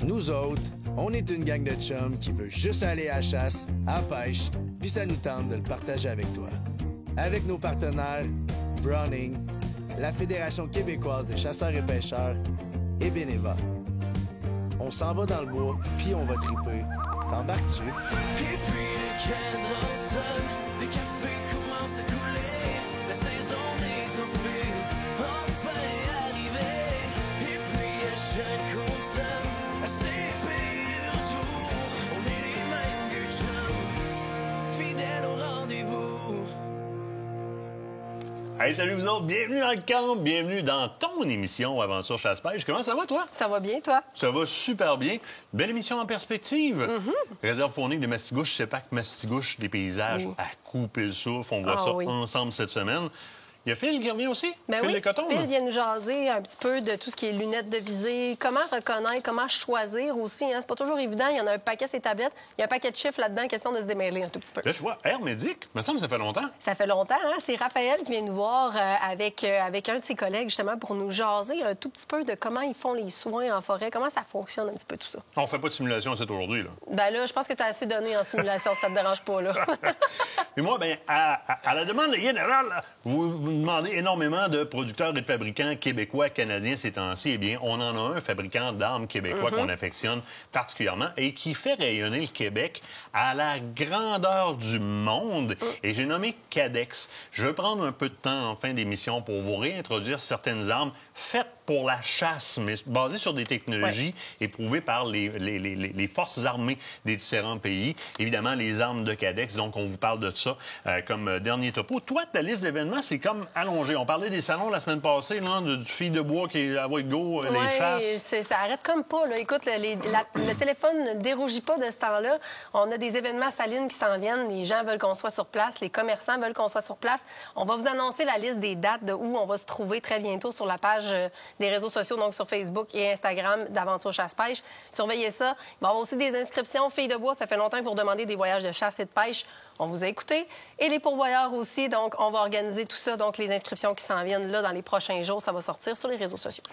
Nous autres, on est une gang de chums qui veut juste aller à la chasse, à la pêche, puis ça nous tente de le partager avec toi. Avec nos partenaires, Browning, la Fédération québécoise des chasseurs et pêcheurs et Beneva. On s'en va dans le bois, puis on va triper. T'embarques-tu? Et puis le cadran sonne, les cafés commencent à couler, la saison des trophées enfin arrivée. Et puis à chaque automne, à ces pays de retour, on est les mêmes vieux chums, fidèles au rendez-vous. Hey, salut vous autres, bienvenue dans le camp, bienvenue dans ton émission Aventure Chasse-Pêche. Comment ça va, toi? Ça va bien, toi? Ça va super bien. Belle émission en perspective. Réserve faunique de Mastigouche, CEPAC Mastigouche, des paysages à couper le souffle. On voit ça ensemble cette semaine. Il y a Phil qui revient aussi. Ben Phil oui, Descotons, Phil vient nous jaser un petit peu de tout ce qui est lunettes de visée, comment reconnaître, comment choisir aussi. Hein? C'est pas toujours évident. Il y en a un paquet sur les tablettes. Il y a un paquet de chiffres là-dedans. Question de se démêler un tout petit peu. Là, je vois Air Médic. Il me semble que ça fait longtemps. Ça fait longtemps. Hein? C'est Raphaël qui vient nous voir avec un de ses collègues, justement, pour nous jaser un tout petit peu de comment ils font les soins en forêt, comment ça fonctionne un petit peu tout ça. On fait pas de simulation c'est aujourd'hui, là. Ben là, je pense que tu as assez donné en simulation, ça te dérange pas, là. Et moi, bien, à la demande générale, vous me demandez énormément de producteurs et de fabricants québécois, canadiens ces temps-ci. Eh bien, on en a un fabricant d'armes québécois qu'on affectionne particulièrement et qui fait rayonner le Québec à la grandeur du monde. Et j'ai nommé Cadex. Je vais prendre un peu de temps en fin d'émission pour vous réintroduire certaines armes faites pour la chasse, mais basées sur des technologies éprouvées par les forces armées des différents pays. Évidemment, les armes de Cadex, donc on vous parle de ça comme dernier topo. Toi, ta liste d'événements, c'est comme allongé. On parlait des salons la semaine passée, là, du fille de bois qui est à go, les chasses. Ça arrête comme pas. Là. Écoute, le téléphone ne dérougit pas de ce temps-là. On a des événements salines qui s'en viennent. Les gens veulent qu'on soit sur place. Les commerçants veulent qu'on soit sur place. On va vous annoncer la liste des dates de où on va se trouver très bientôt sur la page des réseaux sociaux, donc sur Facebook et Instagram d'Aventure Chasse-Pêche. Surveillez ça. Il va y avoir aussi des inscriptions. Filles de bois, ça fait longtemps que vous demandez des voyages de chasse et de pêche. On vous a écouté. Et les pourvoyeurs aussi. Donc, on va organiser tout ça. Donc, les inscriptions qui s'en viennent là dans les prochains jours, ça va sortir sur les réseaux sociaux.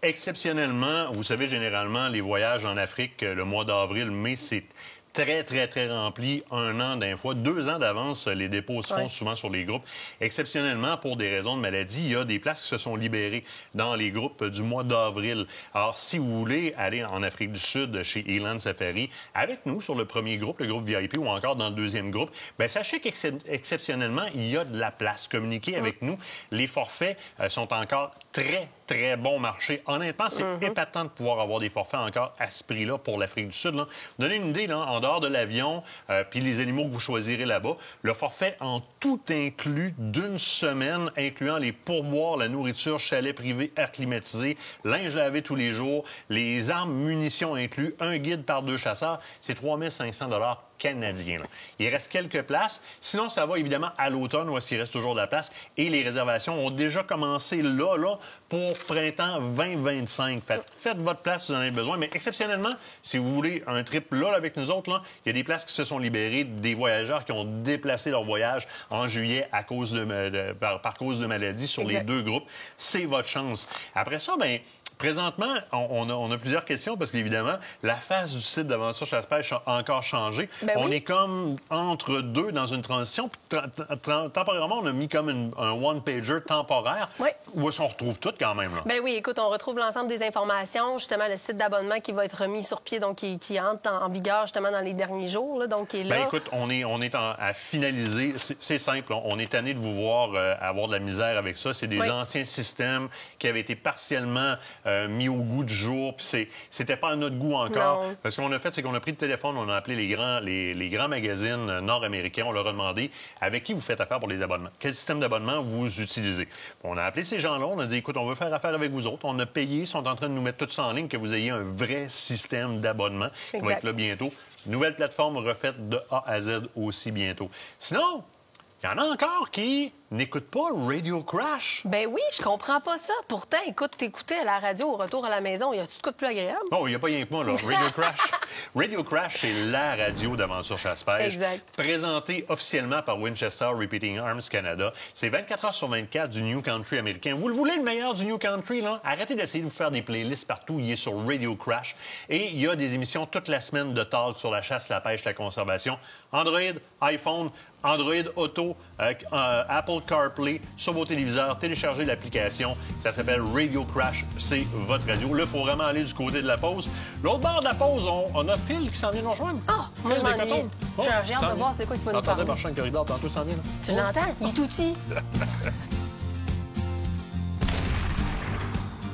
Exceptionnellement, vous savez, généralement, les voyages en Afrique, le mois d'avril, mai, c'est très, très, très rempli, 1 an d'un fois. 2 ans d'avance, les dépôts se font souvent sur les groupes. Exceptionnellement, pour des raisons de maladie, il y a des places qui se sont libérées dans les groupes du mois d'avril. Alors, si vous voulez aller en Afrique du Sud, chez Eland Safari, avec nous sur le premier groupe, le groupe VIP, ou encore dans le deuxième groupe, bien, sachez qu'exceptionnellement, il y a de la place. Communiquez avec nous. Les forfaits sont encore très, très bon marché. Honnêtement, c'est épatant de pouvoir avoir des forfaits encore à ce prix-là pour l'Afrique du Sud. Là. Donnez une idée, là, en dehors de l'avion, puis les animaux que vous choisirez là-bas, le forfait en tout inclus d'1 semaine, incluant les pourboires, la nourriture, chalet privé, air climatisé, linge lavé tous les jours, les armes, munitions inclus, un guide par 2 chasseurs, c'est 3 500 canadiens. Là. Il reste quelques places. Sinon, ça va évidemment à l'automne où est-ce qu'il reste toujours de la place. Et les réservations ont déjà commencé là, pour printemps 2025. Faites votre place si vous en avez besoin. Mais exceptionnellement, si vous voulez un trip là avec nous autres, là, il y a des places qui se sont libérées, des voyageurs qui ont déplacé leur voyage en juillet à cause par cause de maladie sur les 2 groupes. C'est votre chance. Après ça, bien, présentement, on a plusieurs questions parce qu'évidemment, la face du site d'Aventure Chasse-Pêche a encore changé. On est comme entre deux dans une transition. Temporairement, on a mis comme un one-pager temporaire où on retrouve tout quand même. Là. Ben oui, écoute, on retrouve l'ensemble des informations. Justement, le site d'abonnement qui va être remis sur pied, donc qui entre en vigueur justement dans les derniers jours. Là, donc, qui est là. Ben écoute, on est à finaliser. C'est simple. On est tanné de vous voir avoir de la misère avec ça. C'est des anciens systèmes qui avaient été partiellement mis au goût du jour. Puis c'était pas à notre goût encore. Non. Parce qu'on a fait, c'est qu'on a pris le téléphone, on a appelé les grands magazines nord-américains. On leur a demandé avec qui vous faites affaire pour les abonnements. Quel système d'abonnement vous utilisez? On a appelé ces gens-là. On a dit, écoute, on veut faire affaire avec vous autres. On a payé. Ils sont en train de nous mettre tout ça en ligne, que vous ayez un vrai système d'abonnement qui va être là bientôt. Nouvelle plateforme refaite de A à Z aussi bientôt. Sinon, il y en a encore qui n'écoutent pas Radio Crash. Ben oui, je comprends pas ça. Pourtant, écoute, t'écoutais à la radio au retour à la maison. Y a-tu de quoi de plus agréable? Non, il n'y a pas rien que moi, là. Radio Crash. Radio Crash, c'est la radio d'aventure chasse-pêche. Exact. Présentée officiellement par Winchester Repeating Arms Canada. C'est 24 heures sur 24 du New Country américain. Vous le voulez, le meilleur du New Country, là? Arrêtez d'essayer de vous faire des playlists partout. Il est sur Radio Crash. Et il y a des émissions toute la semaine de talk sur la chasse, la pêche, la conservation. Android, iPhone, Android Auto, Apple CarPlay, sur vos téléviseurs. Téléchargez l'application. Ça s'appelle Radio Crash. C'est votre radio. Là, il faut vraiment aller du côté de la pause. L'autre bord de la pause, on a Phil qui s'en vient nous rejoindre. Ah, moi, je Phil m'ennuie. Descotons. J'ai hâte de voir c'est quoi qu'il va nous T'entendais parler. marcher dans le corridor, tantôt, s'en vient, là. Tu l'entends? Il est tout petit.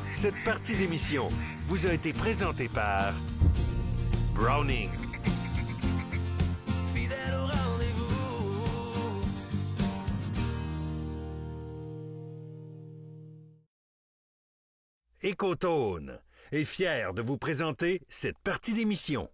Cette partie d'émission vous a été présentée par Browning. Fidèle au rendez-vous. Écotone est fier de vous présenter cette partie d'émission.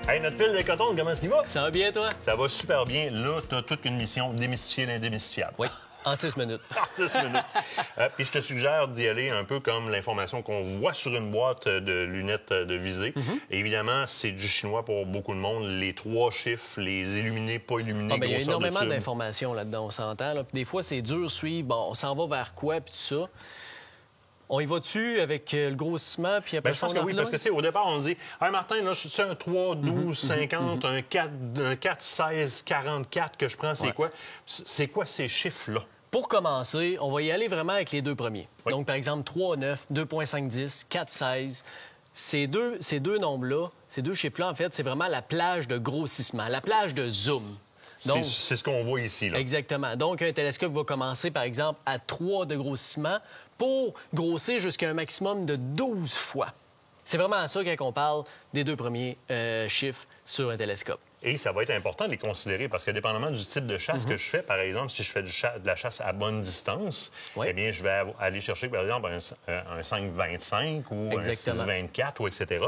Hey, notre fil de coton, comment est-ce qu'il va? Ça va bien, toi? Ça va super bien. Là, tu as toute une mission démystifier l'indémystifiable. Oui, en 6 minutes. En 6 minutes. Puis je te suggère d'y aller un peu comme l'information qu'on voit sur une boîte de lunettes de visée. Et évidemment, c'est du chinois pour beaucoup de monde. Les 3 chiffres, les illuminés, pas illuminés, Ah, ben, il y a grosseur de énormément tube. d'informations là-dedans, on s'entend. Là. Puis des fois, c'est dur de suivre. Bon, on s'en va vers quoi, puis tout ça. On y va-tu avec le grossissement, puis après Ben, je pense que oui, parce que, tu sais, au départ, on dit « Hey, Martin, là, c'est un 3, 12, 50, un 4, 16, 44 que je prends, c'est quoi? » C'est quoi ces chiffres-là? Pour commencer, on va y aller vraiment avec les 2 premiers. Oui. Donc, par exemple, 3,9, 2,510, 4,16. Ces deux nombres-là, ces 2 chiffres-là, en fait, c'est vraiment la plage de grossissement, la plage de zoom. Donc, C'est ce qu'on voit ici, là. exactement. Donc, un télescope va commencer, par exemple, à 3 de grossissement pour grossir jusqu'à un maximum de 12 fois. C'est vraiment ça quand on parle des 2 premiers chiffres sur un télescope. Et ça va être important de les considérer parce que dépendamment du type de chasse que je fais, par exemple, si je fais de la chasse à bonne distance, Oui. eh bien, je vais aller chercher, par exemple, un 5,25 ou Exactement. un 6,24 ou etc.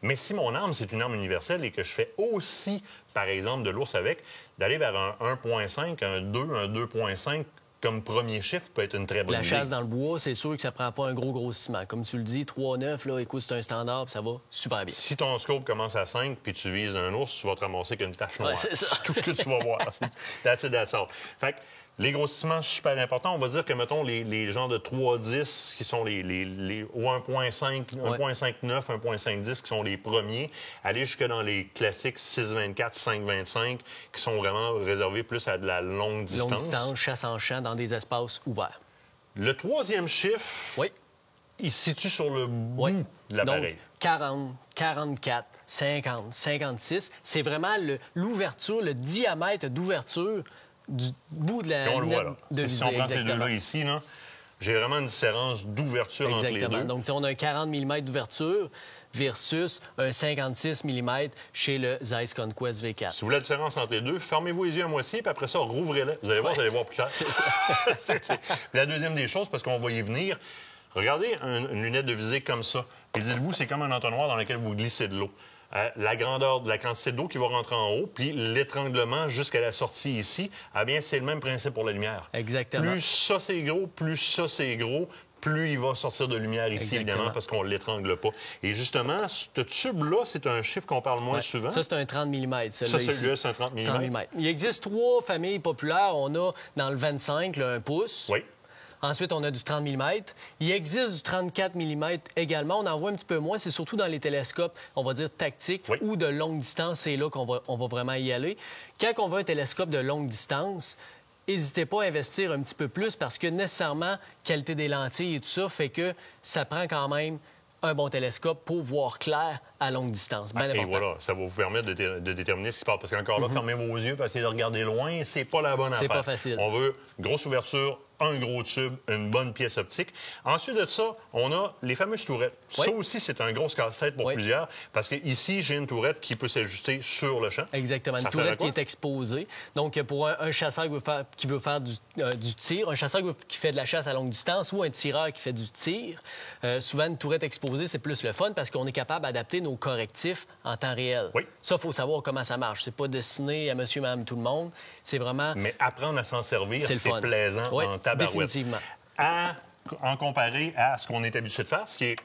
Mais si mon arme, c'est une arme universelle et que je fais aussi, par exemple, de l'ours avec, d'aller vers un 1,5, un 2, un 2,5 comme premier chiffre peut être une très bonne La idée. chasse dans le bois, c'est sûr que ça prend pas un gros grossissement. Comme tu le dis, 3,9, là, écoute, c'est un standard, puis ça va super bien. Si ton scope commence à 5 puis tu vises un ours, tu vas te ramasser qu'une tache noire. Ouais, c'est ça. C'est tout ce que tu vas voir. That's it, that's all. Fait que les grossissements, super importants. On va dire que, mettons, les genres de 3,10 qui sont ou 1,5, 1,59, 1,510 qui sont les premiers, aller jusque dans les classiques 6,24, 5,25 qui sont vraiment réservés plus à de la longue distance. Longue distance, chasse en champ, dans des espaces ouverts. Le 3e chiffre, Oui. il se situe sur le bout Oui. de l'appareil. Donc, 40, 44, 50, 56, c'est vraiment l'ouverture, le diamètre d'ouverture du bout de la Et on le voit, lunette là. de Si visée. on prend ces Exactement. deux-là ici, là, j'ai vraiment une différence d'ouverture entre les Exactement. deux. Donc, tu sais, on a un 40 mm d'ouverture versus un 56 mm chez le Zeiss Conquest V4. Si vous voulez la différence entre les deux, fermez-vous les yeux à moitié, puis après ça, rouvrez-les. Vous allez voir, vous allez voir plus clair. C'est la deuxième des choses, parce qu'on va y venir, regardez une lunette de visée comme ça. Et dites-vous, c'est comme un entonnoir dans lequel vous glissez de l'eau. La grandeur de la quantité d'eau qui va rentrer en haut, puis l'étranglement jusqu'à la sortie ici, eh bien, c'est le même principe pour la lumière. Exactement. Plus ça, c'est gros, plus ça, c'est gros, plus il va sortir de lumière ici, Exactement. évidemment, parce qu'on ne l'étrangle pas. Et justement, ce tube-là, c'est un chiffre qu'on parle moins Ouais. souvent. Ça, c'est un 30 mm. Ça, celui-là, c'est un 30 mm. 30 mm. Il existe 3 familles populaires. On a dans le 25, là, 1 pouce. Oui. Ensuite, on a du 30 mm. Il existe du 34 mm également. On en voit un petit peu moins. C'est surtout dans les télescopes, on va dire tactiques Oui. ou de longue distance. C'est là qu'on va vraiment y aller. Quand on veut un télescope de longue distance, n'hésitez pas à investir un petit peu plus parce que nécessairement, qualité des lentilles et tout ça fait que ça prend quand même un bon télescope pour voir clair à longue distance. Bien Et important. voilà, ça va vous permettre de déterminer ce qui se passe. Parce qu'encore là, fermez vos yeux pour essayer de regarder loin, c'est pas la bonne affaire. C'est pas facile. On veut grosse ouverture, un gros tube, une bonne pièce optique. Ensuite de ça, on a les fameuses tourettes. Oui. Ça aussi, c'est un gros casse-tête pour Oui. plusieurs. Parce que ici, j'ai une tourette qui peut s'ajuster sur le champ. Exactement. Une Ça sert à tourette qui quoi? est exposée. Donc, pour un chasseur qui veut faire du tir, un chasseur qui fait de la chasse à longue distance ou un tireur qui fait du tir, souvent, une tourette exposée, c'est plus le fun parce qu'on est capable d'adapter nos correctifs en temps réel. Oui. Ça, il faut savoir comment ça marche. C'est pas destiné à monsieur, madame, tout le monde. C'est vraiment... Mais apprendre à s'en servir, C'est le c'est fun. plaisant Oui, en tabarouette. définitivement. À en comparé à ce qu'on est habitué de faire, ce qui est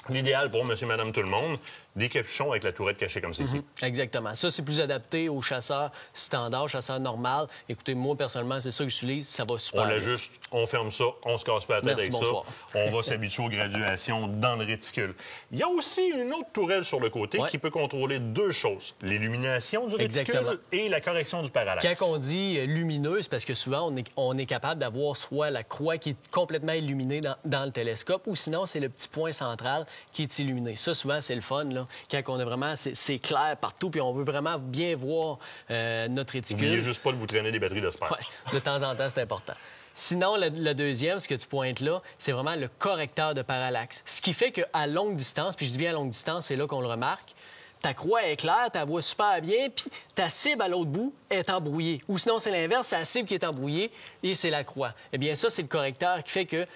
l'idéal pour monsieur, madame, tout le monde, des capuchons avec la tourette cachée comme ceci. Exactement. Ça, c'est plus adapté aux chasseurs standards, chasseurs normaux. Écoutez, moi, personnellement, c'est ça que j'utilise. Ça va super On bien. l'ajuste, on ferme ça, on se casse pas la tête Merci, avec bonsoir. ça. On va s'habituer aux graduations dans le réticule. Il y a aussi une autre tourelle sur le côté Ouais. qui peut contrôler deux choses. L'illumination du réticule Exactement. et la correction du parallaxe. Quand on dit lumineux, c'est parce que souvent, on est capable d'avoir soit la croix qui est complètement illuminée dans le télescope, ou sinon, c'est le petit point central qui est illuminé. Ça, souvent, c'est le fun, là, quand on a vraiment... C'est clair partout, puis on veut vraiment bien voir notre réticule. N'oubliez juste pas de vous traîner des batteries de spare. Ouais, de temps en temps, c'est important. Sinon, le deuxième, ce que tu pointes là, c'est vraiment le correcteur de parallaxe. Ce qui fait qu'à longue distance, puis je dis bien à longue distance, c'est là qu'on le remarque, ta croix est claire, tu la vois super bien, puis ta cible à l'autre bout est embrouillée. Ou sinon, c'est l'inverse, c'est la cible qui est embrouillée et c'est la croix. Eh bien, ça, c'est le correcteur qui fait que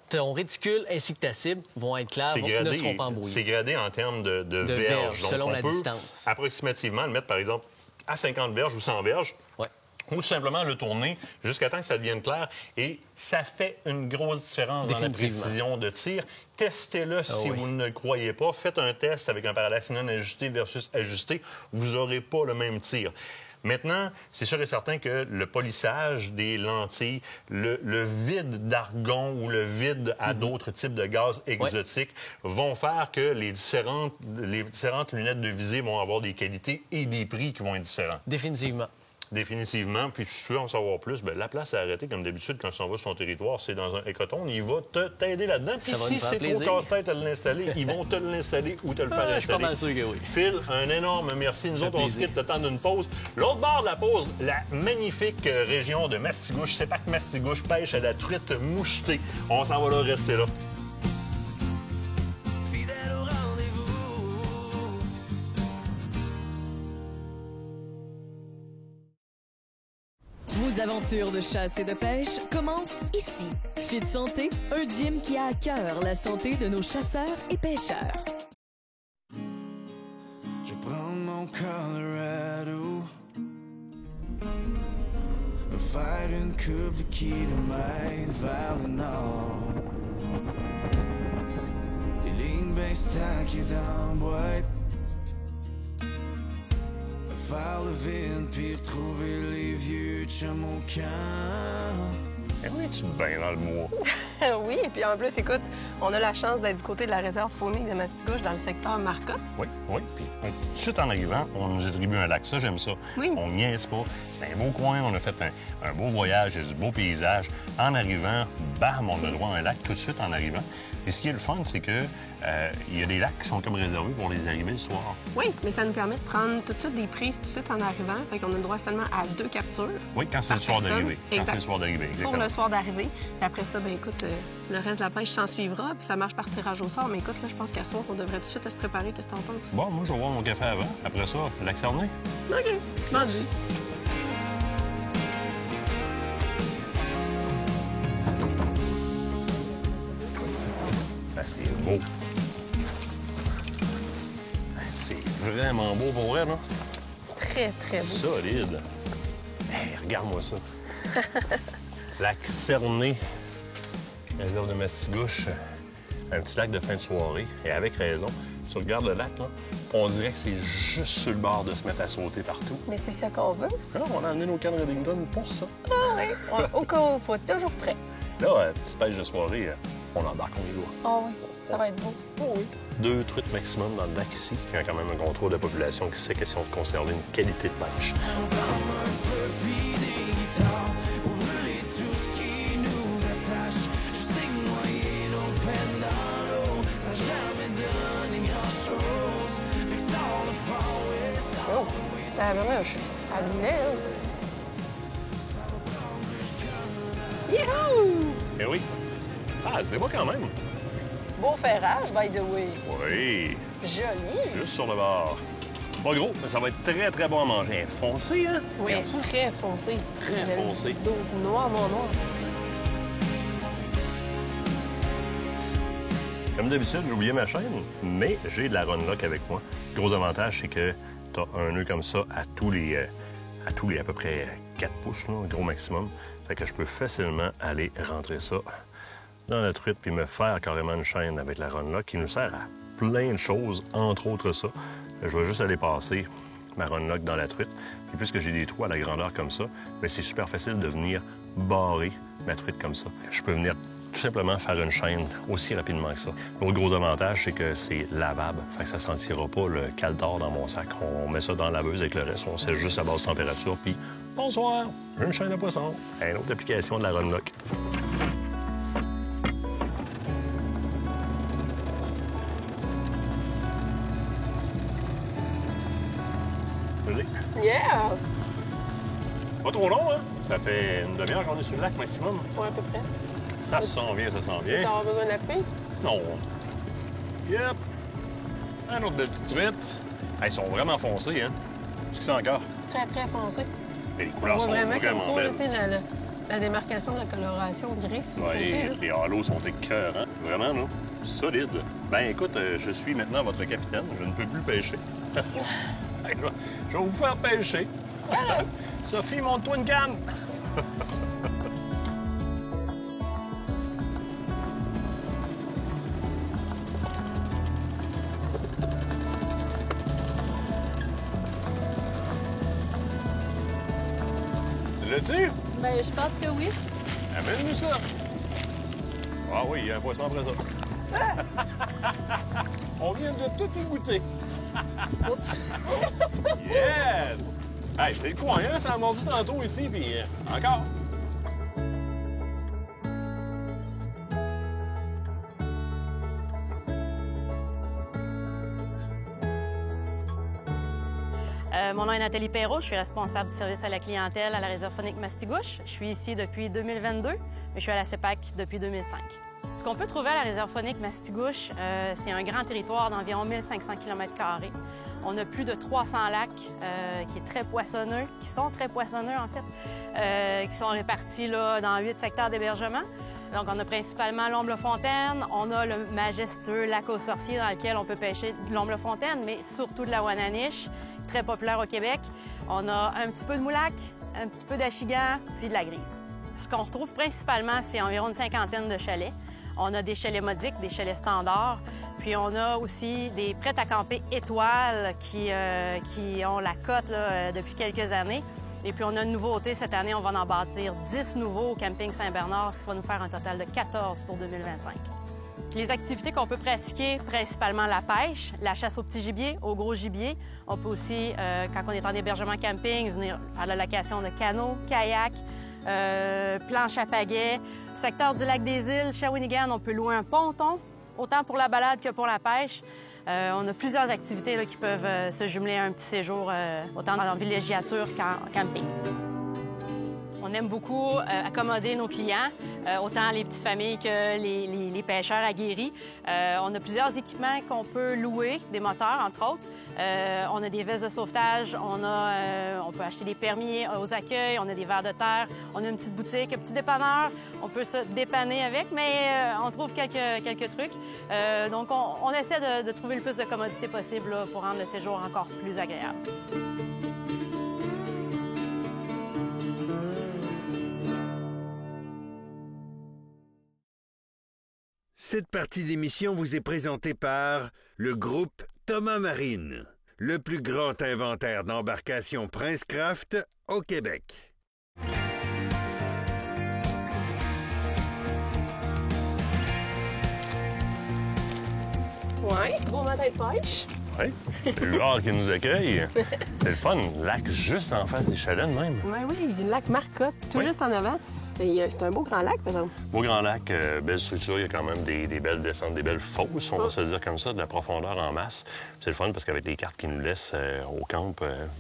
ton réticule ainsi que ta cible vont être clairs, ne seront pas embrouillés. C'est gradé en termes de verges. verges, Donc, selon on la peut distance. approximativement le mettre, par exemple, à 50 verges ou 100 verges. Ouais. Ou tout simplement le tourner jusqu'à temps que ça devienne clair. Et ça fait une grosse différence dans la Définitivement. précision de tir. Testez-le si oui. vous ne le croyez pas. Faites un test avec un parallaxe non ajusté versus ajusté. Vous n'aurez pas le même tir. Maintenant, c'est sûr et certain que le polissage des lentilles, le vide d'argon ou le vide à d'autres types de gaz exotiques vont faire que les différentes lunettes de visée vont avoir des qualités et des prix qui vont être différents. Définitivement. Définitivement. Puis si tu veux en savoir plus, bien, la place à arrêter, comme d'habitude, quand tu s'en vas sur ton territoire, c'est dans un écoton. Il va t'aider là-dedans. Puis Ça va si nous faire c'est trop plaisir. casse-tête à l'installer, ils vont te l'installer ou te le faire Je suis pas installer. mal sûr que oui. Phil, un énorme merci. Nous autres, on se plaisir. quitte le temps d'une pause. L'autre bord de la pause, la magnifique région de Mastigouche. C'est pas que Mastigouche pêche à la truite mouchetée. On s'en va là, rester là. Fidèle au rendez-vous. Vos aventures de chasse et de pêche commencent ici. Fit Santé, un gym qui a à cœur la santé de nos chasseurs et pêcheurs. Je prends mon Colorado, faire une coupe de kilomètres vers le nord. Les lignes bien stackées dans la boîte, faire le vide puis retrouver les vieux chums au camp. Eh oui, tu es bien dans le bois. Oui, et puis en plus, écoute, on a la chance d'être du côté de la réserve faunique de Mastigouche dans le secteur Marcotte. Oui, oui. Puis tout de suite en arrivant, on nous attribue un lac. Ça, j'aime ça. Oui. On niaise pas. C'est un beau coin. On a fait un beau voyage. Il y a du beau paysage. En arrivant, bam, on a droit à un lac tout de suite en arrivant. Et ce qui est le fun, c'est que il y a des lacs qui sont comme réservés pour les arriver le soir. Oui, mais ça nous permet de prendre tout de suite des prises tout de suite en arrivant. Fait qu'on a le droit seulement à 2 captures. Oui, quand c'est le par soir personne. d'arrivée. Quand Exact. c'est le soir d'arrivée, Pour exactement. le soir d'arrivée. Puis après ça, ben écoute, le reste de la pêche s'en suivra. Puis ça marche par tirage au sort. Mais écoute, là, je pense qu'à soir, on devrait tout de suite se préparer. Qu'est-ce que t'en penses? Bon, moi, je vais boire mon café avant. Après ça, lac Cernay. OK, vendu. Ben, c'est beau. C'est vraiment beau pour vrai, là. Très, très beau. Solide. Hey, regarde-moi ça. Lac Cernay, réserve de Mastigouche, un petit lac de fin de soirée. Et avec raison. Tu regardes le lac, là, on dirait que c'est juste sur le bord de se mettre à sauter partout. Mais c'est ça qu'on veut. Ah, on a amené nos cannes Reddington pour ça. Ah oui, au cas où, il faut être toujours prêt. Là, petite pêche de soirée, on embarque, on y va. Ah oui, ça va être beau. Oh oui. 2 truites maximum dans le lac ici. Il y a quand même un contrôle de population qui sait question de conserver une qualité de pêche. Oh, ça vraiment, je suis allumée, hein. Youhou! Eh oui. Ah, c'est des beau quand même. Beau ferrage, by the way. Oui. Joli. Juste sur le bord. Pas gros, mais ça va être très, très bon à manger. Foncé, hein? Oui, Regarde ça. très foncé. Très foncé. D'eau noir. Comme d'habitude, j'ai oublié ma chaîne, mais j'ai de la Runlock avec moi. Le gros avantage, c'est que tu as un nœud comme ça à tous les à peu près 4 pouces, là, gros maximum. Fait que je peux facilement aller rentrer ça dans la truite puis me faire carrément une chaîne avec la Runlock qui nous sert à plein de choses, entre autres ça. Je vais juste aller passer ma Runlock dans la truite. Puis puisque j'ai des trous à la grandeur comme ça, bien, c'est super facile de venir barrer ma truite comme ça. Je peux venir tout simplement faire une chaîne aussi rapidement que ça. L'autre gros avantage, c'est que c'est lavable. Fait que ça ne sentira pas le caldor dans mon sac. On met ça dans la laveuse avec le reste, on sèche juste à basse température, puis bonsoir, j'ai une chaîne à poisson. Une autre application de la Runlock. Yeah! Pas trop long, hein? Ça fait une demi-heure qu'on est sur le lac maximum. Ouais, à peu près. Ça s'en vient, ça s'en vient. Tu auras besoin d'appui? Non. Yep. Un autre de petite truite. Ils sont vraiment foncés, hein? Qu'est-ce que c'est encore? Très, très foncé. Mais les On couleurs voit sont vraiment vraiment qu'il faut, là, belles. tu sais, la démarcation de la coloration gris sur le côté, là. Les halos sont écœurants. Vraiment, là. Solide. Ben, écoute, je suis maintenant votre capitaine. Je ne peux plus pêcher. Hey, là, je vais vous faire pêcher. Sophie, monte-toi une canne. L'as-tu? Ben, je pense que oui. Amène-nous ça. Ah oui, il y a un poisson après ça. On vient de tout y goûter. Yes! Hey, c'est le coin, hein? Ça a mordu tantôt ici, puis encore. Mon nom est Nathalie Perrault, je suis responsable du service à la clientèle à la réserve faunique Mastigouche. Je suis ici depuis 2022, mais je suis à la CEPAC depuis 2005. Ce qu'on peut trouver à la réserve faunique Mastigouche, c'est un grand territoire d'environ 1500 km². On a plus de 300 lacs qui sont très poissonneux en fait, qui sont répartis là, dans 8 secteurs d'hébergement. Donc, on a principalement l'Omble-Fontaine, on a le majestueux lac aux Sorciers dans lequel on peut pêcher de l'Omble-Fontaine, mais surtout de la Wananiche, très populaire au Québec. On a un petit peu de moulac, un petit peu d'achigan, puis de la grise. Ce qu'on retrouve principalement, c'est environ une cinquantaine de chalets. On a des chalets modiques, des chalets standards, puis on a aussi des prêts à camper étoiles qui ont la cote là, depuis quelques années. Et puis on a une nouveauté cette année, on va en bâtir 10 nouveaux au camping Saint-Bernard, ce qui va nous faire un total de 14 pour 2025. Puis les activités qu'on peut pratiquer, principalement la pêche, la chasse au petit gibier, au gros gibier. On peut aussi, quand on est en hébergement camping, venir faire la location de canots, kayaks, planche à pagaie. Secteur du lac des Îles, Shawinigan, on peut louer un ponton, autant pour la balade que pour la pêche. On a plusieurs activités là, qui peuvent se jumeler à un petit séjour, autant en villégiature qu'en camping. On aime beaucoup accommoder nos clients, autant les petites familles que les pêcheurs aguerris. On a plusieurs équipements qu'on peut louer, des moteurs, entre autres. On a des vestes de sauvetage, on peut acheter des permis aux accueils, on a des vers de terre, on a une petite boutique, un petit dépanneur. On peut se dépanner avec, mais on trouve quelques trucs. Donc, on essaie de trouver le plus de commodité possible là, pour rendre le séjour encore plus agréable. Cette partie d'émission vous est présentée par le groupe Thomas Marine, le plus grand inventaire d'embarcations Princecraft au Québec. Ouais, beau matin de pêche. Oui, c'est le Huard qui nous accueille. C'est le fun, lac juste en face des chalets de même. Oui, il y a le lac Marcotte, tout juste en avant. C'est un beau grand lac, par exemple. Beau grand lac, belle structure, il y a quand même des belles descentes, des belles fosses, on va se le dire comme ça, de la profondeur en masse. C'est le fun parce qu'avec les cartes qu'ils nous laissent au camp,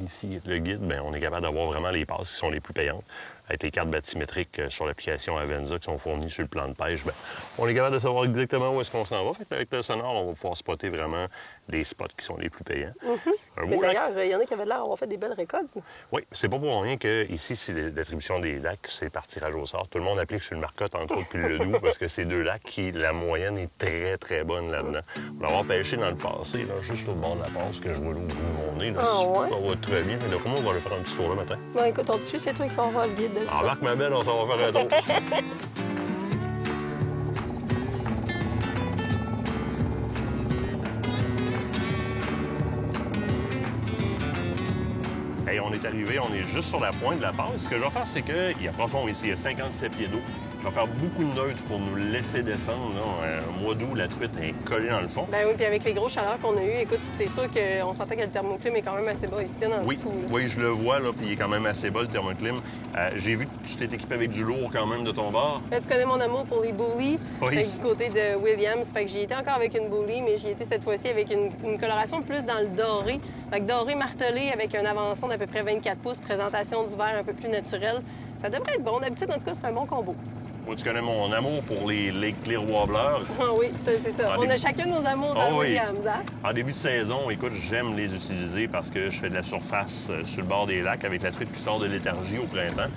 ici, le guide, bien, on est capable d'avoir vraiment les passes qui sont les plus payantes. Avec les cartes bathymétriques sur l'application Avenza qui sont fournies sur le plan de pêche, bien, on est capable de savoir exactement où est-ce qu'on s'en va. Fait avec le sonore, on va pouvoir spotter vraiment les spots qui sont les plus payants. Mais d'ailleurs, il y en a qui avaient l'air d'avoir fait des belles récoltes. Oui, c'est pas pour rien que ici, c'est l'attribution des lacs, c'est par tirage au sort. Tout le monde applique sur le Marcotte, entre autres, puis le Ledoux, parce que c'est deux lacs qui, la moyenne est très, très bonne là-dedans. On va avoir pêché dans le passé, là, juste au bord de la passe, que je vois là au bout de mon nez. Là, ça va très bien. Mais comment on va aller faire un petit tour là matin? Bon, écoute, on te suit, c'est toi qui vas avoir le guide. Embarque ma belle, on s'en va faire un tour. on est arrivé, on est juste sur la pointe de la passe. Ce que je vais faire, c'est qu'il y a profond ici, il y a 57 pieds d'eau. Je vais faire beaucoup de neutres pour nous laisser descendre. Là. Au mois d'août, la truite est collée dans le fond. Ben oui, puis avec les grosses chaleurs qu'on a eues, écoute, c'est sûr qu'on sentait que le thermoclim est quand même assez bas. Il se tient en dessous. Là. Oui, je le vois, là, puis il est quand même assez bas, le thermoclim. J'ai vu que tu t'es équipé avec du lourd quand même de ton bord. Là, tu connais mon amour pour les bullies. Oui. Fait que du côté de Williams. Fait que j'y étais encore avec une bully, mais j'y étais cette fois-ci avec une coloration plus dans le doré. Fait que doré martelé avec un avançon d'à peu près 24 pouces, présentation du verre un peu plus naturelle. Ça devrait être bon. D'habitude, en tout cas, c'est un bon combo. Moi, tu connais mon amour pour les Lake Clear Wobblers. Ah oui, ça, c'est ça. On a chacun nos amours dans Williams, hein? En début de saison, écoute, j'aime les utiliser parce que je fais de la surface sur le bord des lacs avec la truite qui sort de léthargie au printemps.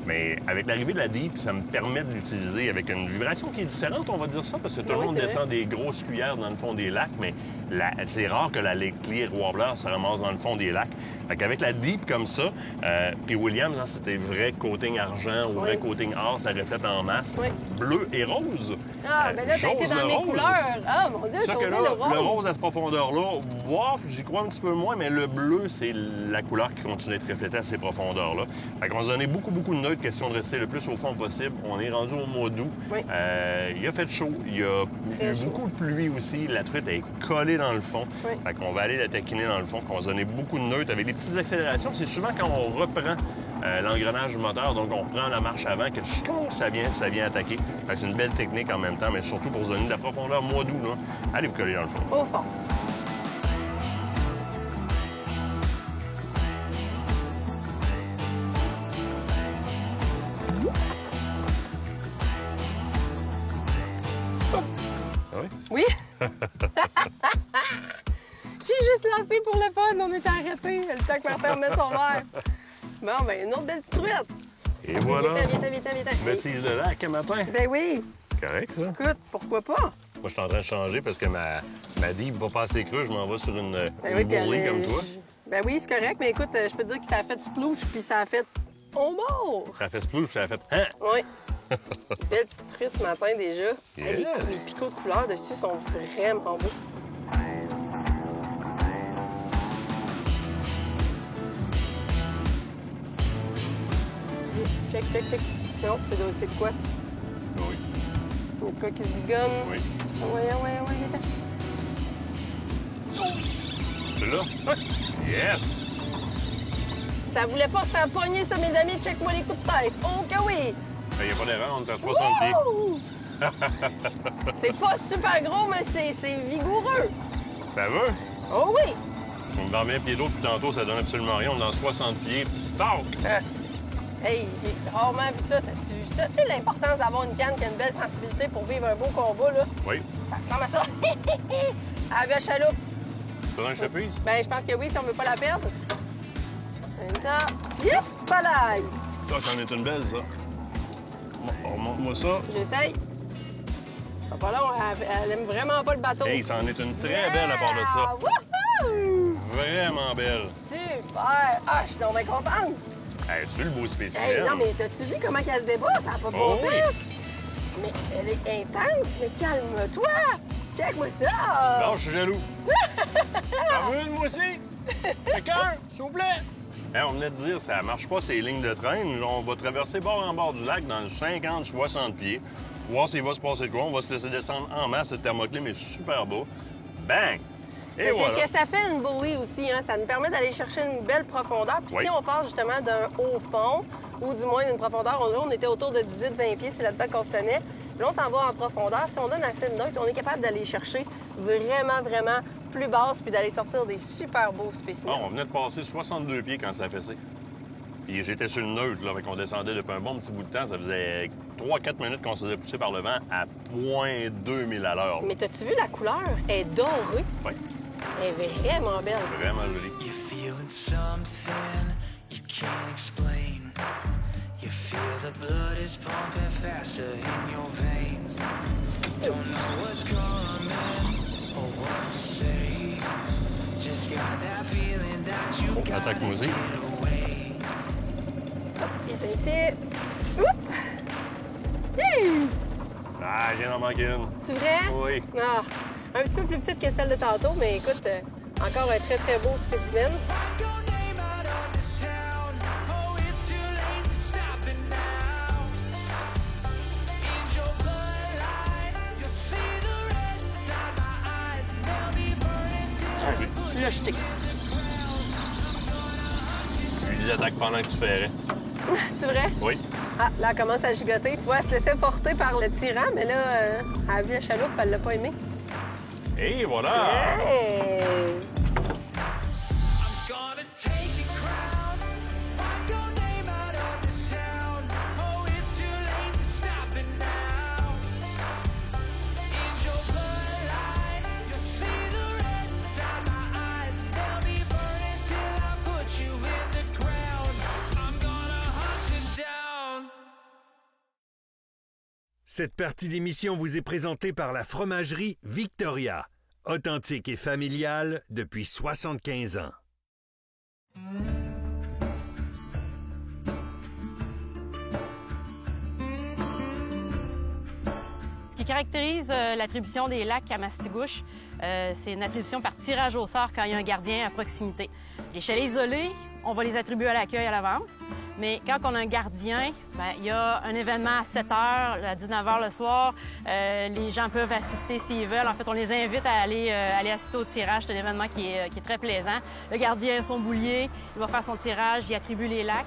Mais avec l'arrivée de la Deep, ça me permet de l'utiliser avec une vibration qui est différente, on va dire ça, parce que tout le monde descend des grosses cuillères dans le fond des lacs, mais c'est rare que la Lake Clear Wobbler se ramasse dans le fond des lacs. Fait qu'avec la Deep comme ça, puis Williams, hein, c'était vrai coating argent ou vrai coating or, ça reflète en masse. Oui. Bleu et rose. Ah, ben là, t'as été dans mes couleurs. Ah, mon Dieu, t'as osé le rose. Le rose à cette profondeur-là, bof, j'y crois un petit peu moins, mais le bleu, c'est la couleur qui continue d'être reflétée à ces profondeurs-là. Fait qu'on va se donner beaucoup de neutres, question de rester le plus au fond possible. On est rendu au mois d'août. Oui. Il a fait chaud, il y a eu beaucoup de pluie aussi. La truite est collée dans le fond. Oui. Fait qu'on va aller la taquiner dans le fond, qu'on va se donner beaucoup de neutres avec des petites accélérations. C'est souvent quand on reprend l'engrenage du moteur, donc on prend la marche avant, que ça vient attaquer. Fait que c'est une belle technique en même temps, mais surtout pour se donner de la profondeur mois d'août, là. Allez vous coller dans le fond. Au fond. Ah oui? Oui? J'ai juste lancé pour le fun, on était arrêtés. Le temps que Martin remette son verre. Bon, ben une autre belle petite truite. Et voilà. Viens. Maîtrise de lac à matin. Ben oui. Correct, ça. Écoute, pourquoi pas? Moi, je suis en train de changer parce que ma Deep va pas assez creux. Je m'en vais sur une bourrée comme toi. Ben oui, c'est correct, mais écoute, je peux te dire que ça a fait splouche, puis ça a fait... On mord! Ça a fait splouche, ça a fait... Hein? Oui. Belle petite truite ce matin déjà. Yes. Hey, les picots de couleur dessus sont vraiment beaux. Check. Non, c'est quoi? Oui. Le cas qui se zigonne. Oui. Ouais, C'est là? Oui. Yes! Ça voulait pas se faire pogner, ça, mes amis. Check-moi les coups de tête. Oh que oui! Il n'y a pas d'erreur, on est à 60 pieds. Wouh! C'est pas super gros, mais c'est vigoureux. Ça va? Oh oui! On est dans 20 pieds d'eau depuis tantôt, ça donne absolument rien. On est dans 60 pieds. Tac! Hey, j'ai rarement vu ça. T'as-tu vu ça? Tu sais l'importance d'avoir une canne qui a une belle sensibilité pour vivre un beau combat, là? Oui. Ça ressemble à ça. À la belle chaloupe. Tu veux que je te prise? Ben, je pense que oui, si on veut pas la perdre. Comme ça. Yep! Voilà! Ça, c'en est une belle, ça. Remonte-moi ça. J'essaye. Ça va pas long, elle aime vraiment pas le bateau. Hey, c'en est une très belle à part de ça. Wouhou! Vraiment belle. Super! Ah, je suis donc bien contente. Hey, tu veux le beau spécimen? Hey, non, mais t'as-tu vu comment elle se débat? Ça n'a pas de bon sens. Mais elle est intense, mais calme-toi! Check-moi ça! Non, je suis jaloux. T'en veux une, moi aussi? Quelqu'un, s'il vous plaît? Hey, on venait de dire, ça marche pas ces lignes de train. On va traverser bord en bord du lac dans 50-60 pieds. Voir s'il va se passer quoi. On va se laisser descendre en masse. Le thermoclim est super beau. Bang! Et voilà. C'est ce que ça fait une buoy aussi, hein? Ça nous permet d'aller chercher une belle profondeur. Puis si on part justement d'un haut fond, ou du moins d'une profondeur, on était autour de 18-20 pieds, c'est là-dedans qu'on se tenait. Là, on s'en va en profondeur. Si on donne assez de neutres, on est capable d'aller chercher vraiment plus basse puis d'aller sortir des super beaux spécimens. On venait de passer 62 pieds quand ça a fessé. Puis j'étais sur le neutre, là, avec on descendait depuis un bon petit bout de temps. Ça faisait 3-4 minutes qu'on se faisait pousser par le vent à 0.2 000 à l'heure. Mais t'as-tu vu la couleur? Elle est dorée. Oui. Elle est vraiment belle. Vraiment jolie. You're feeling something you can't explain. You feel the blood is pumping faster in your veins. Don't know what's coming or what to say. Just got that feeling that you gotta get away. Il est ici. Oups! Hey! Ah, j'ai en manqué une. C'est vrai? Oui. Ah, un petit peu plus petite que celle de tantôt, mais écoute, encore un très beau spécimen. le jeter. J'ai eu des attaques pendant que tu ferais. C'est vrai? Oui. Ah, là, elle commence à gigoter. Tu vois, elle se laissait porter par le tyran, mais là, elle a vu la chaloupe, elle l'a pas aimé. Et voilà! Hey! Cette partie d'émission vous est présentée par la fromagerie Victoria, authentique et familiale depuis 75 ans. Ce qui caractérise l'attribution des lacs à Mastigouche, c'est une attribution par tirage au sort quand il y a un gardien à proximité. Les chalets isolés, on va les attribuer à l'accueil à l'avance, mais quand on a un gardien, bien, il y a un événement à 7 h, à 19 h le soir. Les gens peuvent assister s'ils veulent. En fait, on les invite à aller assister au tirage. C'est un événement qui est très plaisant. Le gardien a son boulier, il va faire son tirage, il attribue les lacs.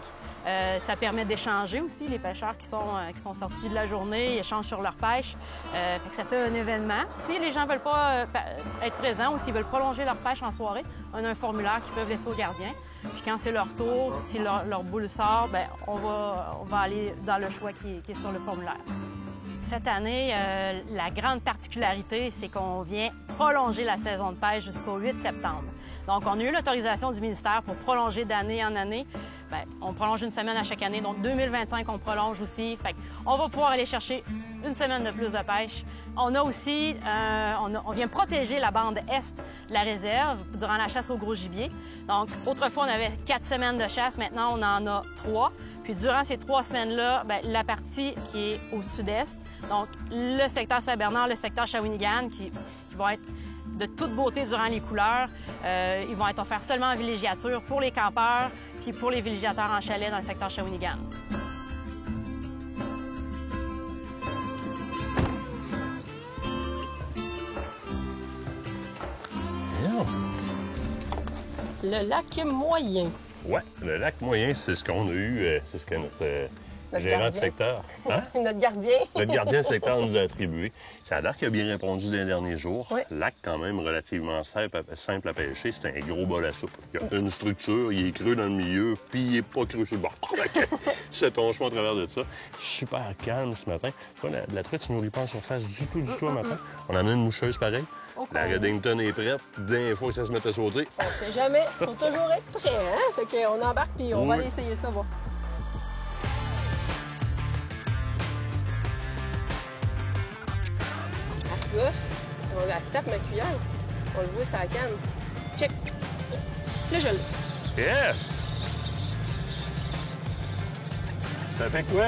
Ça permet d'échanger aussi. Les pêcheurs qui sont sortis de la journée, ils échangent sur leur pêche. Fait que ça fait un événement. Si les gens ne veulent pas être présents ou s'ils veulent prolonger leur pêche en soirée, on a un formulaire qu'ils peuvent laisser au gardien. Puis quand c'est leur tour, si leur boule sort, bien, on va aller dans le choix qui est sur le formulaire. Cette année, la grande particularité, c'est qu'on vient prolonger la saison de pêche jusqu'au 8 septembre. Donc, on a eu l'autorisation du ministère pour prolonger d'année en année. Bien, on prolonge une semaine à chaque année. Donc, 2025, on prolonge aussi. Fait on va pouvoir aller chercher une semaine de plus de pêche. On a aussi, on vient protéger la bande est de la réserve durant la chasse au gros gibier. Donc, autrefois, on avait 4 semaines de chasse. Maintenant, on en a 3. Puis durant ces 3 semaines-là, bien, la partie qui est au sud-est, donc le secteur Saint-Bernard, le secteur Shawinigan, qui vont être de toute beauté durant les couleurs, ils vont être offerts seulement en villégiature pour les campeurs puis pour les villégiateurs en chalet dans le secteur Shawinigan. Le lac moyen. Ouais, le lac moyen, c'est ce qu'on a eu, c'est ce que notre gérant gardien. de secteur, hein? Notre gardien. Notre gardien de secteur nous a attribué. Ça a l'air qu'il a bien répondu dans les derniers jours. Oui. Lac quand même relativement simple à pêcher. C'est un gros bol à soupe. Il y a une structure, il est creux dans le milieu, puis il n'est pas creux sur le bord. Ce penchement à travers de ça. Super calme ce matin. La truite, tu nourris pas en surface du tout le matin. On en a une moucheuse pareille. Okay. La Reddington est prête. D'un fois que ça se met à sauter. On sait jamais. Faut toujours être prêt, hein? Fait qu'on embarque puis on va aller essayer ça, voir. Elle gosse. On la tape ma cuillère. On le voit sur la canne. Check. Là, je l'ai. Yes! Ça fait quoi?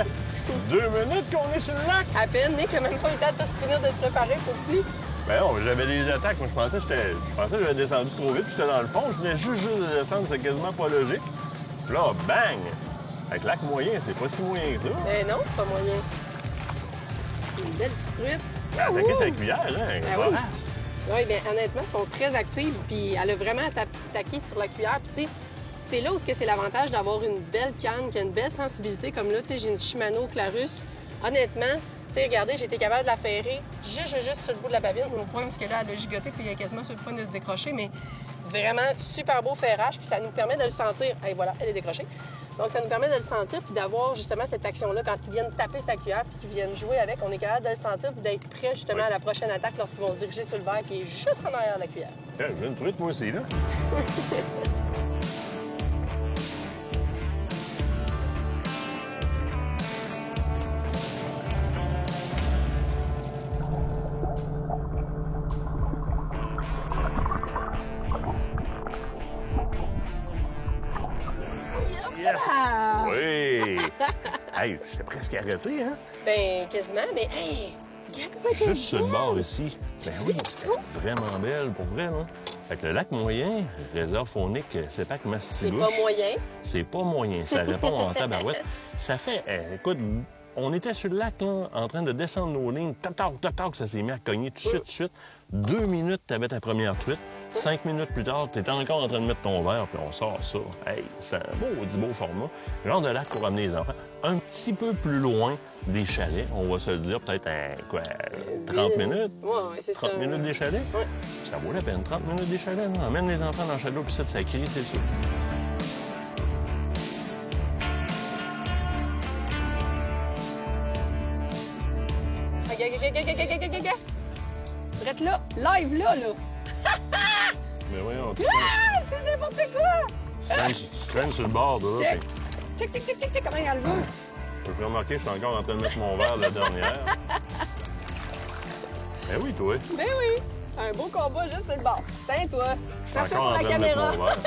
2 minutes qu'on est sur le lac? À peine, Nick a même pas eu le temps de tout finir de se préparer pour petit. Ben non, j'avais des attaques. Moi, je pensais que j'avais descendu trop vite, puis j'étais dans le fond. Je venais juste de descendre, c'est quasiment pas logique. Puis là, bang! Avec lac moyen, c'est pas si moyen que ça. Eh non, c'est pas moyen. Une belle petite truite. Elle a attaqué sa cuillère, hein? Ah oui. Oui, bien, honnêtement, elles sont très actives. Puis elle a vraiment attaqué sur la cuillère. Puis, tu sais, c'est là où c'est l'avantage d'avoir une belle canne, qui a une belle sensibilité. Comme là, tu sais, j'ai une Shimano Clarus. Honnêtement, tu sais, regardez, j'ai été capable de la ferrer juste sur le bout de la babine. Au point parce que là, elle a gigoté, puis elle est quasiment sur le point de se décrocher. Mais vraiment, super beau ferrage. Puis ça nous permet de le sentir. Et voilà, elle est décrochée. Donc, ça nous permet de le sentir puis d'avoir justement cette action-là. Quand ils viennent taper sa cuillère puis qu'ils viennent jouer avec, on est capable de le sentir puis d'être prêt justement à la prochaine attaque lorsqu'ils vont se diriger sur le verre qui est juste en arrière de la cuillère. J'ai une truite, moi aussi, là. Yes! Ah! Oui! Hey, j'étais presque arrêté, hein? Ben, quasiment, mais hey! Regarde comment elle est Juste sur le belle! bord ici. Ben oui, c'était vraiment belle, pour vrai, là. Fait que le lac moyen, réserve faunique CEPAC Mastigouche. C'est pas moyen. C'est pas moyen. Ça répond en tabarouette. Ça fait, écoute, on était sur le lac, là, en train de descendre nos lignes. Tac, ça s'est mis à cogner tout de suite. 2 minutes, tu avais ta première truite. 5 minutes plus tard, tu étais encore en train de mettre ton verre, puis on sort ça. Hey, c'est un beau format. Le genre de lac pour amener les enfants. Un petit peu plus loin des chalets, on va se le dire, peut-être à 30 minutes? Oui, c'est 30 ça. minutes des chalets? Ouais. Ça vaut la peine, 30 minutes des chalets. Là. Emmène les enfants dans le chalet, puis ça crie, c'est sûr. OK. Drette là, live là. Mais voyons, Ah, c'est n'importe quoi! tu traînes sur le bord, là. Check. puis- Check, comment elle veut. Je vais remarquer que je suis encore en train de mettre mon verre la dernière. Ben oui, toi. Ben oui, un beau combat juste sur le bord. Tiens, toi. Je suis Parfait encore pour en la train de mettre caméra. mon verre.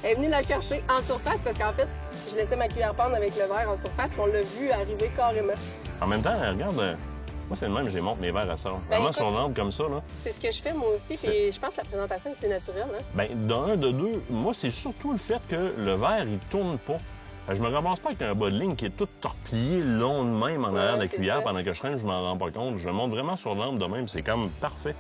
Elle est venue la chercher en surface parce qu'en fait, je laissais ma cuillère pendre avec le verre en surface puis on l'a vu arriver carrément. En même temps, regarde, moi, c'est le même, je les monte mes verres à ça. Ben, Vraiment écoute, sur l'ambre comme ça, là. C'est ce que je fais moi aussi, puis je pense que la présentation est plus naturelle. Hein? Bien, d'un, de deux, moi, c'est surtout le fait que le verre, il tourne pas. Je me ramasse pas avec un bas de ligne qui est tout torpillé long de même en arrière de la c'est cuillère ça. pendant que je traîne, je m'en rends pas compte. Je le monte vraiment sur l'ambre de même, c'est comme parfait.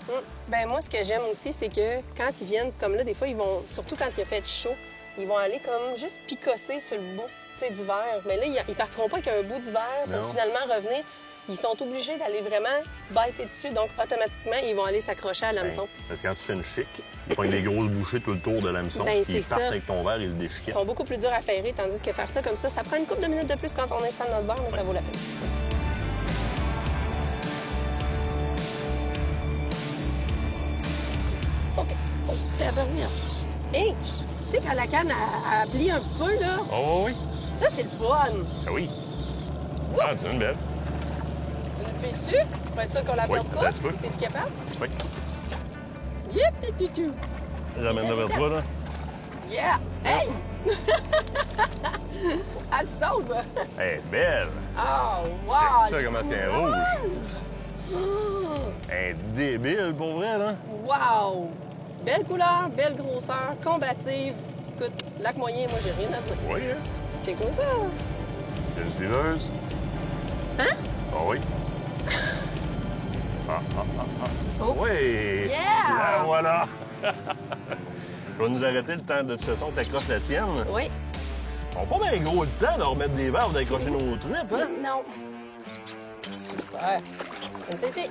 Ben moi, ce que j'aime aussi, c'est que quand ils viennent, comme là, des fois, ils vont, surtout quand il a fait chaud, ils vont aller comme juste picosser sur le bout, tu sais, du verre. Mais là, ils partiront pas avec un bout du verre pour Non. finalement revenir. Ils sont obligés d'aller vraiment bêter dessus, donc automatiquement, ils vont aller s'accrocher à l'hameçon. Parce que quand tu fais une chic, ils prennent des grosses bouchées tout le tour de l'hameçon, Ben, puis ils c'est partent ça. avec ton verre, ils le Ils déchiquettent. sont beaucoup plus durs à ferrer, tandis que faire ça comme ça prend une couple de minutes de plus quand on installe notre beurre, mais ça vaut la peine. OK. Oh, tabarnak. Hé! Tu sais, quand la canne, elle plie un petit peu, là, Oh oui? ça, c'est le fun. Ah oui. Ah, c'est une belle. Tu le puisses-tu? Pour être sûr qu'on la Oui, perde attends pas? un petit peu. Es-tu capable? Oui. Yep, tutu. J'amène devant toi, là. Yeah! Hey! Elle se sauve! Elle est belle. Oh, wow! Check ça, comment est-ce qu'elle est rouge. Elle est débile, pour vrai, là. Wow! Belle couleur, belle grosseur, combative. Écoute, lac moyen, moi, j'ai rien à dire. Oui, hein? Check ça! C'est une suiveuse. Hein? Ah oui. Oh. Oui! Yeah! Ah, voilà! Je vais nous arrêter le temps de toute façon, t'accroches la tienne. Oui. On n'a pas bien gros le temps de remettre des verres d'accrocher nos truites, hein? Non. Super. C'est.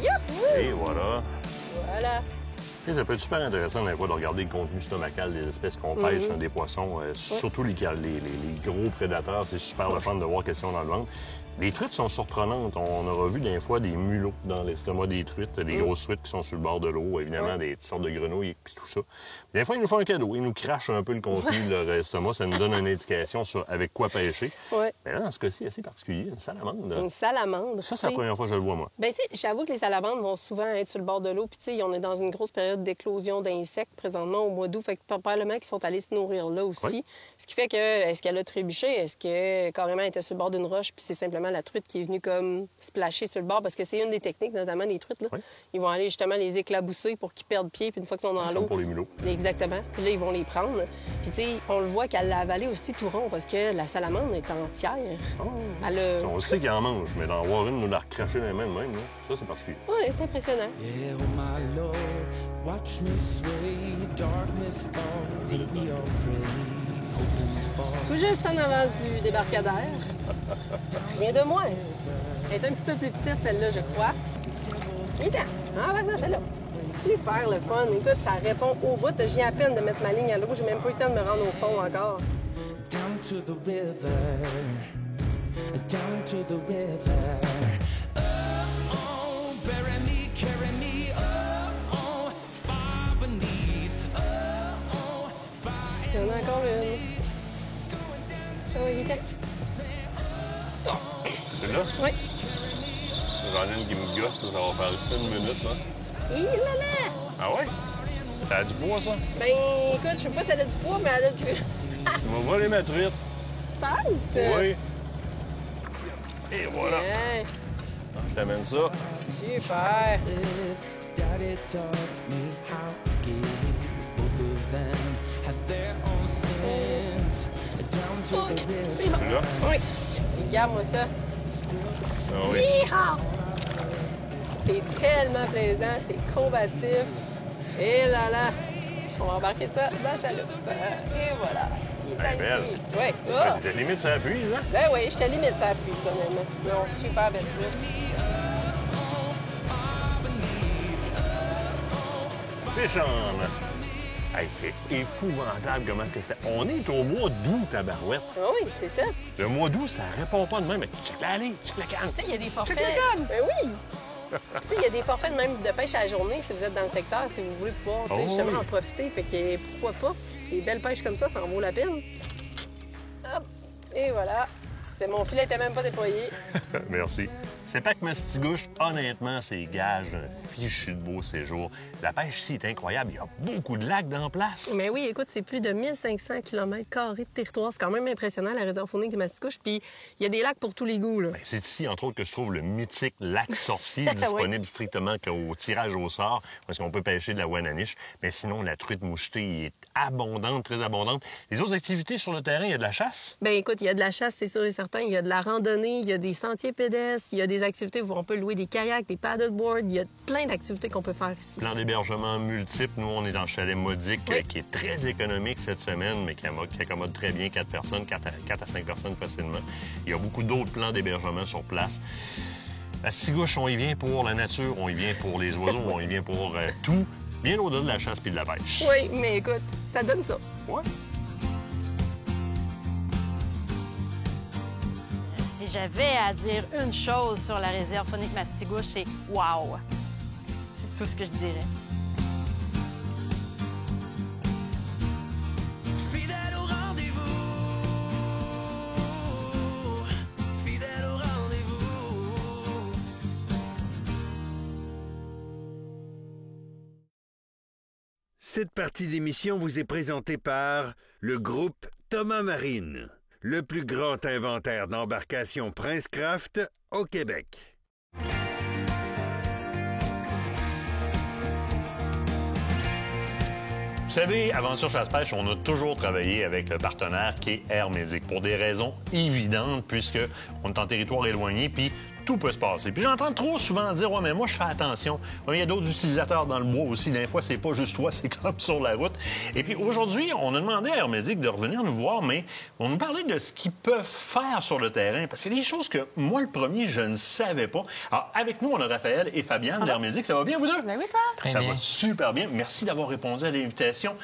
Youhou! Et voilà. Voilà. Et ça peut être super intéressant des fois de regarder le contenu stomacal des espèces qu'on pêche, hein, des poissons, surtout les gros prédateurs. C'est super le fun de voir qu'est-ce qu'ils ont dans le ventre. Les truites sont surprenantes. On aura vu des fois des mulots dans l'estomac des truites, des grosses truites qui sont sur le bord de l'eau, évidemment, toutes sortes de grenouilles et tout ça. Des fois, ils nous font un cadeau. Ils nous crachent un peu le contenu de leur estomac. Ça nous donne une indication sur avec quoi pêcher. Ouais. Mais là, dans ce cas-ci, assez particulier, une salamandre. Une salamandre. Ça, c'est la tu sais. première fois que je le vois, moi. Ben, tu sais, j'avoue que les salamandres vont souvent être sur le bord de l'eau. Puis, tu sais, on est dans une grosse période d'éclosion d'insectes présentement au mois d'août. Fait que probablement qu'ils sont allés se nourrir là aussi. Oui. Ce qui fait que, est-ce qu'elle a trébuché? Est-ce qu'elle carrément était sur le bord d'une roche? Puis, c'est simplement la truite qui est venue comme splasher sur le bord. Parce que c'est une des techniques, notamment des truites. Là. Oui. Ils vont aller justement les éclabousser pour qu'ils perdent pied. Puis, une fois qu'ils sont dans l'eau. Comme pour les mulots. Exactement. Puis là, ils vont les prendre. Puis, tu sais, on le voit qu'elle l'a avalé aussi tout rond parce que la salamandre est entière. Elle a... On sait qu'ils en mangent, mais d'en voir une nous la recracher les mains de même, là, ça, c'est particulier. Oui, c'est impressionnant. Yeah, oh my Lord, watch me sway. Darkness falls, and we all pray. Hope we fall. Tout juste en avant du débarcadère. Rien de moins. Elle est un petit peu plus petite, celle-là, je crois. Viens-t'en. Ah, vas-y, celle-là. Super le fun. Écoute, ça répond au bout. Je viens à peine de mettre ma ligne à l'eau. J'ai même pas eu le temps de me rendre au fond encore. Down to the river, down to the river. Oh, bury me, carry me, oh, far beneath, oh, far. Il y en a encore une. Oh, viens-t'en. C'est là? Oui. J'en ai une qui me gosse, ça va faire une minute, là. Hi, là, là. Ah ouais? Ça a du poids, ça? Ben, écoute, je sais pas si elle a du poids, mais elle a du... Tu m'as volé ma truite. Tu penses? Oui. Et voilà. Tiens. Je t'amène ça. Super. Daddy taught me how to give. Both of them had their own sins. Down to the river. C'est bon. Là? Oui. Regarde-moi ça. Ah oui. Yeehaw! C'est tellement plaisant, c'est combatif. Et là, on va embarquer ça dans la chaloupe. Et voilà. Il est belle. ici. Ouais. Oh. T'as limite ça appuie, hein? Ben oui, je te limite ça appuie, honnêtement. Non, super belle truite. Fish on! Hey, c'est épouvantable comment que c'est. On est au mois d'août, tabarouette. Oui, c'est ça. Le mois d'août, ça répond pas de même. Mais check la allée, check la canne. Tu sais, il y a des forfaits. Check la canne. Ben oui. Tu sais, il y a des forfaits de même de pêche à la journée si vous êtes dans le secteur, si vous voulez pouvoir tu sais, Oh, justement oui. en profiter. Fait que pourquoi pas? Des belles pêches comme ça en vaut la peine. Hop. Et voilà. Mon filet n'était même pas déployé. Merci. C'est pas que Mastigouche, honnêtement, c'est gage d'un fichu de beau séjour. La pêche ici est incroyable. Il y a beaucoup de lacs dans la place. Mais oui, écoute, c'est plus de 1500 km² de territoire. C'est quand même impressionnant, la réserve faunique de Mastigouche. Puis il y a des lacs pour tous les goûts, là. Ben, c'est ici, entre autres, que je trouve le mythique lac sorcier, disponible strictement qu'au tirage au sort, parce qu'on peut pêcher de la ouananiche. Mais sinon, la truite mouchetée est abondante, très abondante. Les autres activités sur le terrain, il y a de la chasse? Bien, écoute, il y a de la chasse, c'est sûr et certain. Il y a de la randonnée, il y a des sentiers pédestres, il y a des activités où on peut louer des kayaks, des paddleboards. Il y a plein d'activités qu'on peut faire ici. Plan d'hébergement multiple. Nous, on est dans le chalet modique, Oui. qui est très économique cette semaine, mais qui accommode très bien 4 personnes, 4 à 5 personnes facilement. Il y a beaucoup d'autres plans d'hébergement sur place. À Mastigouche, on y vient pour la nature, on y vient pour les oiseaux, on y vient pour tout, bien au-delà de la chasse puis de la pêche. Oui, mais écoute, ça donne ça. Ouais. Si j'avais à dire une chose sur la réserve faunique Mastigouche, c'est « wow ». C'est tout ce que je dirais. Fidèle au rendez-vous. Fidèle au rendez-vous. Cette partie d'émission vous est présentée par le groupe Thomas Marine, le plus grand inventaire d'embarcations Princecraft au Québec. Vous savez, Aventure Chasse-Pêche, on a toujours travaillé avec le partenaire qui est Air Médic pour des raisons évidentes, puisque on est en territoire éloigné, puis tout peut se passer. Puis j'entends trop souvent dire « Ouais, mais moi, je fais attention. Il y a d'autres utilisateurs dans le bois aussi. Des fois, c'est pas juste toi, c'est comme sur la route. » Et puis aujourd'hui, on a demandé à Air Médic de revenir nous voir, mais on nous parlait de ce qu'ils peuvent faire sur le terrain, parce qu'il y a des choses que moi, le premier, je ne savais pas. Alors, avec nous, on a Raphaël et Fabienne d'Air Médic. Ça va bien, vous deux? Ben oui, toi? Ça va super bien. Merci d'avoir répondu à l'invitation.